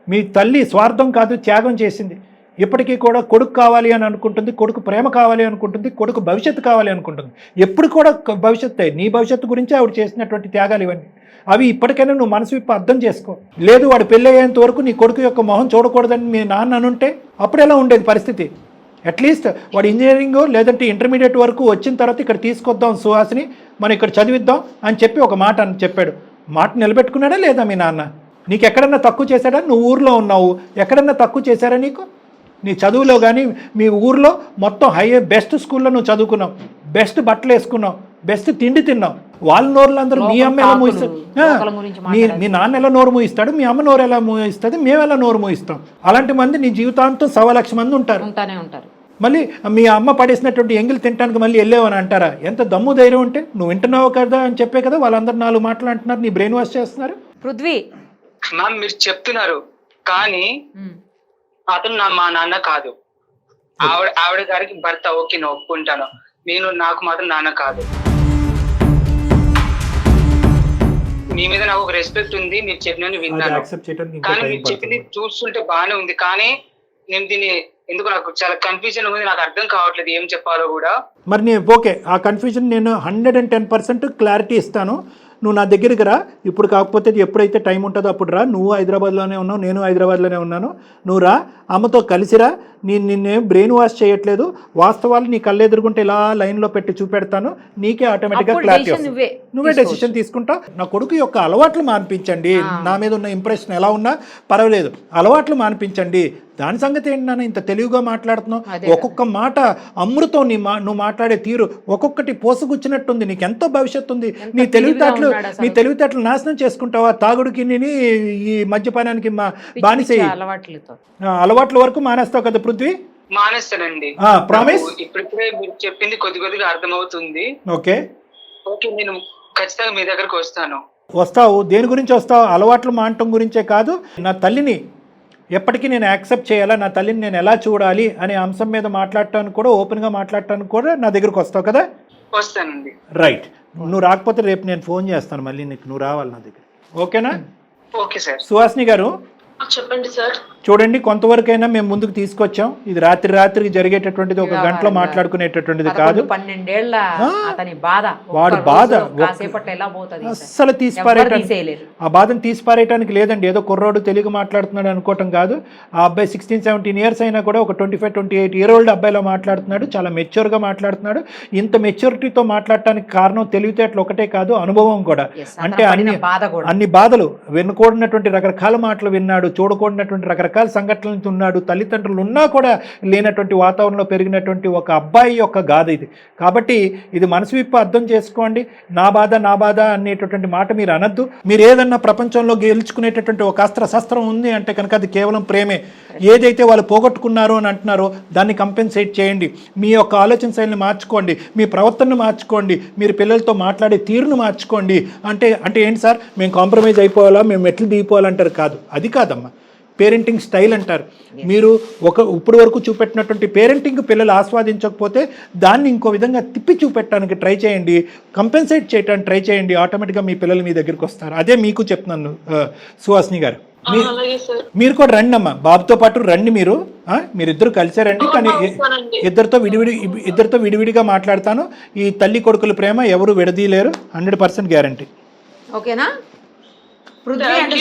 Speaker 3: మీ తల్లి స్వార్థం కాదు, త్యాగం చేసింది. ఇప్పటికీ కూడా కొడుకు కావాలి అని అనుకుంటుంది, కొడుకు ప్రేమ కావాలి అనుకుంటుంది, కొడుకు భవిష్యత్తు కావాలి అనుకుంటుంది. ఎప్పుడు కూడా భవిష్యత్తే, నీ భవిష్యత్తు గురించి ఆవిడ చేసినటువంటి త్యాగాలు ఇవన్నీ. అవి ఇప్పటికైనా నువ్వు మనసు విప్పి అర్థం చేసుకో. లేదు, వాడు పెళ్ళి అయ్యేంత వరకు నీ కొడుకు యొక్క మొహం చూడకూడదని మీ నాన్న అనుంటే అప్పుడు ఎలా ఉండేది పరిస్థితి? అట్లీస్ట్ వాడు ఇంజనీరింగ్ లేదంటే ఇంటర్మీడియట్ వరకు వచ్చిన తర్వాత ఇక్కడ తీసుకొద్దాం సుహాసిని, మనం ఇక్కడ చదివిద్దాం అని చెప్పి ఒక మాట అని చెప్పాడు. మాట నిలబెట్టుకున్నాడా లేదా మీ నాన్న? నీకు ఎక్కడన్నా తక్కువ చేశాడా? నువ్వు ఊర్లో ఉన్నావు, ఎక్కడన్నా తక్కువ చేశారా నీకు? నీ చదువులో కానీ మీ ఊర్లో మొత్తం బెస్ట్ స్కూల్లో నువ్వు చదువుకున్నావు, బెస్ట్ బట్టలు వేసుకున్నావు, బెస్ట్ తిండి తిన్నావు. వాళ్ళ నోరులు అందరూ మీ అమ్మ ఎలా మూయిస్తాడు, మీ నాన్న ఎలా నోరు మూయిస్తాడు, మీ అమ్మ నోరు ఎలా మూయిస్తుంది, మేము ఎలా నోరు మూయిస్తాం. అలాంటి మంది నీ జీవితాంతం 1,00,000 మంది ఉంటారు. మళ్ళీ మీ అమ్మ పడేసినటువంటి ఎంగిల్ తినడానికి మళ్ళీ వెళ్ళావని అంటారా? ఎంత దమ్ము ధైర్యం ఉంటే నువ్వు వింటున్నావు కదా అని చెప్పే కదా వాళ్ళందరూ 4 మాటలు అంటున్నారు, నీ బ్రెయిన్ వాష్ చేస్తున్నారు.
Speaker 4: పృథ్వీ,
Speaker 2: మ్యామ్ మీరు చెప్తున్నారు, కానీ అతను మా నాన్న కాదు. ఆవిడ గారికి భర్త, ఓకే నేను ఒప్పుకుంటాను. నాకు మాత్రం నాన్న కాదు. మీ మీద నాకు ఒక రెస్పెక్ట్ ఉంది, మీరు చెప్పిన విన్నాను, కానీ మీరు చెప్పింది చూస్తుంటే బాగానే ఉంది. కానీ నేను దీన్ని ఎందుకు నాకు చాలా కన్ఫ్యూజన్ ఉంది, నాకు అర్థం కావట్లేదు ఏం చెప్పాలో కూడా.
Speaker 3: మరి నేను ఓకే, ఆ కన్ఫ్యూజన్ నేను 110% క్లారిటీ ఇస్తాను. నువ్వు నా దగ్గరికి రా ఇప్పుడు, కాకపోతే ఎప్పుడైతే టైం ఉంటుందో అప్పుడు రా. నువ్వు హైదరాబాద్లోనే ఉన్నావు, నేను హైదరాబాద్లోనే ఉన్నాను. నువ్వు రా, అమ్మతో కలిసిరా. నిన్నేం బ్రెయిన్ వాష్ చేయట్లేదు, వాస్తవాలు నీ కళ్ళెదురుగుంటే ఇలా లైన్లో పెట్టి చూపెడతాను, నీకే ఆటోమేటిక్గా
Speaker 4: అప్పుడు
Speaker 3: క్లారిటీ
Speaker 4: decision
Speaker 3: వస్తుంది. నువ్వే డెసిషన్ తీసుకుంటావు. నా కొడుకు యొక్క అలవాట్లు మాన్పించండి, నా మీద ఉన్న ఇంప్రెషన్ ఎలా ఉన్నా పర్వాలేదు, అలవాట్లు మాన్పించండి. దాని సంగతి ఏంటి నాన్న ఇంత తెలివిగా మాట్లాడుతున్నావు? ఒక్కొక్క మాట అమృతం. నువ్వు మాట్లాడే తీరు ఒక్కొక్కటి పోసుగుచ్చినట్టుంది. నీకు ఎంతో భవిష్యత్తు ఉంది. నీ తెలివితేటలు నాశనం చేసుకుంటావా? తాగుడికి ఈ మద్యపానానికి బానిస అలవాట్ల వరకు మానేస్తావు కదా పృథ్వీ?
Speaker 2: మానేస్తానండి.
Speaker 3: ప్రామిస్?
Speaker 2: ఇప్పుడిప్పుడే మీరు చెప్పింది కొద్దిగా అర్థమవుతుంది.
Speaker 3: ఓకే,
Speaker 2: నేను ఖచ్చితంగా మీ దగ్గరకు వస్తాను.
Speaker 3: వస్తావు. దేని గురించి వస్తావు? అలవాట్లు మానటం గురించే కాదు, నా తల్లిని ఎప్పటికీ నేను యాక్సెప్ట్ చేయాలా, నా తల్లిని నేను ఎలా చూడాలి అనే అంశం మీద మాట్లాడటానికి కూడా, ఓపెన్గా మాట్లాడటానికి కూడా నా దగ్గరకు వస్తావు కదా?
Speaker 2: వస్తానండి.
Speaker 3: రైట్. నువ్వు రాకపోతే రేపు నేను ఫోన్ చేస్తాను మళ్ళీ నీకు, నువ్వు రావాలి నా దగ్గర. ఓకేనా?
Speaker 2: Okay sir.
Speaker 3: సుహాసిని గారు
Speaker 5: చెప్పండి సార్.
Speaker 3: చూడండి, కొంతవరకైనా మేము ముందుకు తీసుకొచ్చాం. ఇది రాత్రికి జరిగేటటువంటిది, ఒక గంటలో మాట్లాడుకునేటటువంటిది కాదు.
Speaker 4: 12 ఏళ్ల అతని బాధ,
Speaker 3: వాడి బాధ
Speaker 4: అస్సలు
Speaker 3: ఆ బాధను తీసిపారేయటానికి లేదండి. ఏదో కుర్రోడు తెలుగు మాట్లాడుతున్నాడు అనుకోవటం కాదు. ఆ అబ్బాయి 16-17 ఇయర్స్ అయినా కూడా ఒక 25-28 ఇయర్ ఓల్డ్ అబ్బాయిలో మాట్లాడుతున్నాడు. చాలా మెచ్యూర్గా మాట్లాడుతున్నాడు. ఇంత మెచ్యూరిటీతో మాట్లాడటానికి కారణం తెలివితేటలు ఒకటే కాదు, అనుభవం కూడా. అంటే అన్ని బాధలు వినకూడనటువంటి రకరకాల మాటలు విన్నాడు, చూడకూడనటువంటి రకరకాల సంఘటనలు ఉన్నాడు. తల్లిదండ్రులు ఉన్నా కూడా లేనటువంటి వాతావరణంలో పెరిగినటువంటి ఒక అబ్బాయి యొక్క గాథ ఇది. కాబట్టి ఇది మనసు విప్పి అర్థం చేసుకోండి. నా బాధ అనేటటువంటి మాట మీరు అనద్దు. మీరు ఏదన్నా ప్రపంచంలో గెలుచుకునేటటువంటి ఒక అస్త్రం ఉంది అంటే కనుక అది కేవలం ప్రేమే. ఏదైతే వాళ్ళు పోగొట్టుకున్నారో అని అంటున్నారో దాన్ని కంపెన్సేట్ చేయండి. మీ యొక్క ఆలోచన శైలిని మార్చుకోండి, మీ ప్రవర్తనను మార్చుకోండి, మీరు పిల్లలతో మాట్లాడే తీరును మార్చుకోండి. అంటే ఏంటి సార్, మేము కాంప్రమైజ్ అయిపోవాలా, మేము మెట్లు దిగిపోవాలంటారు? కాదు, అది కాదమ్మా. పేరెంటింగ్ స్టైల్ అంటారు. మీరు ఇప్పుడు వరకు చూపెట్టినటువంటి పేరెంటింగ్ పిల్లలు ఆస్వాదించకపోతే దాన్ని ఇంకో విధంగా తిప్పి చూపెట్టడానికి ట్రై చేయండి, కంపెన్సేట్ చేయడానికి ట్రై చేయండి. ఆటోమేటిక్గా మీ పిల్లలు మీ దగ్గరికి వస్తారు. అదే మీకు చెప్తున్నాను సుహాసిని గారు. మీరు కూడా రండి అమ్మా, బాబుతో పాటు రండి. మీరిద్దరు కలిసే రండి. కానీ ఇద్దరితో విడివిడిగా మాట్లాడతాను. ఈ తల్లి కొడుకుల ప్రేమ ఎవరు విడదీయలేరు, 100% గ్యారంటీ.
Speaker 4: ఓకేనా?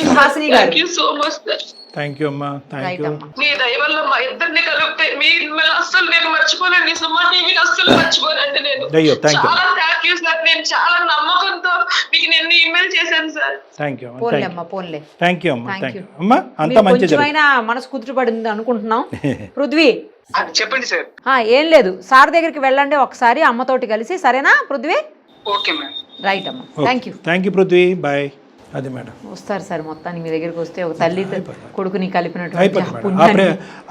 Speaker 4: సుహాసిని గారు,
Speaker 3: థ్యాంక్ యూ అమ్మా. Thank you.
Speaker 5: మీ దయ వల్ల మా ఇద్దరిని కలిపితే మిమ్మల్ని అస్సలు నేను మర్చిపోలేండి. సుమా టీవీని అస్సలు మర్చిపోలేండి. నేను చాలా థ్యాంక్ యూ సార్. నేను చాలా నమ్మకంతో మీకు నేను ఇమెయిల్ చేశాను సార్.
Speaker 3: Thank you.
Speaker 4: పోన్లే.
Speaker 3: థ్యాంక్ యూ అమ్మా. థ్యాంక్ యూ అమ్మా. అంతా మంచిది.
Speaker 4: మనసు కుదుటపడింది అనుకుంటున్నాం. పృథ్వీ
Speaker 2: చెప్పండి సార్.
Speaker 4: ఏం లేదు, సార్ దగ్గరికి వెళ్ళండి ఒకసారి అమ్మతోటి కలిసి, సరేనా పృథ్వీ?
Speaker 2: Okay madam.
Speaker 4: రైట్ అమ్మా. Thank you
Speaker 3: Prithvi. బాయ్. అది మేడం
Speaker 4: వస్తారు సార్. మొత్తానికి మీ దగ్గరికి వస్తే ఒక తల్లి కొడుకుని కలిపినటువంటి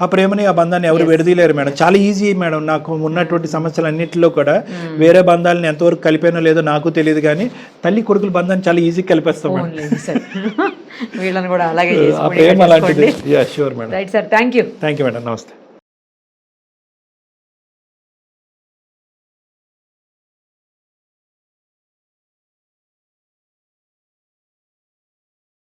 Speaker 3: ఆ ప్రేమని, ఆ బంధాన్ని ఎవరు విడదీయలేరు మేడం. చాలా ఈజీ మేడం. నాకు ఉన్నటువంటి సమస్యలు అన్నింటిలో కూడా వేరే బంధాలను ఎంతవరకు కలిపానో లేదో నాకు తెలియదు, కానీ తల్లి కొడుకుల బంధాన్ని చాలా ఈజీ కలిపేస్తాం మేడం.
Speaker 4: వీళ్ళని కూడా అలాగే
Speaker 3: ప్రేమ అలాంటిది. Sure madam.
Speaker 4: Right sir. Thank you
Speaker 3: madam. నమస్తే.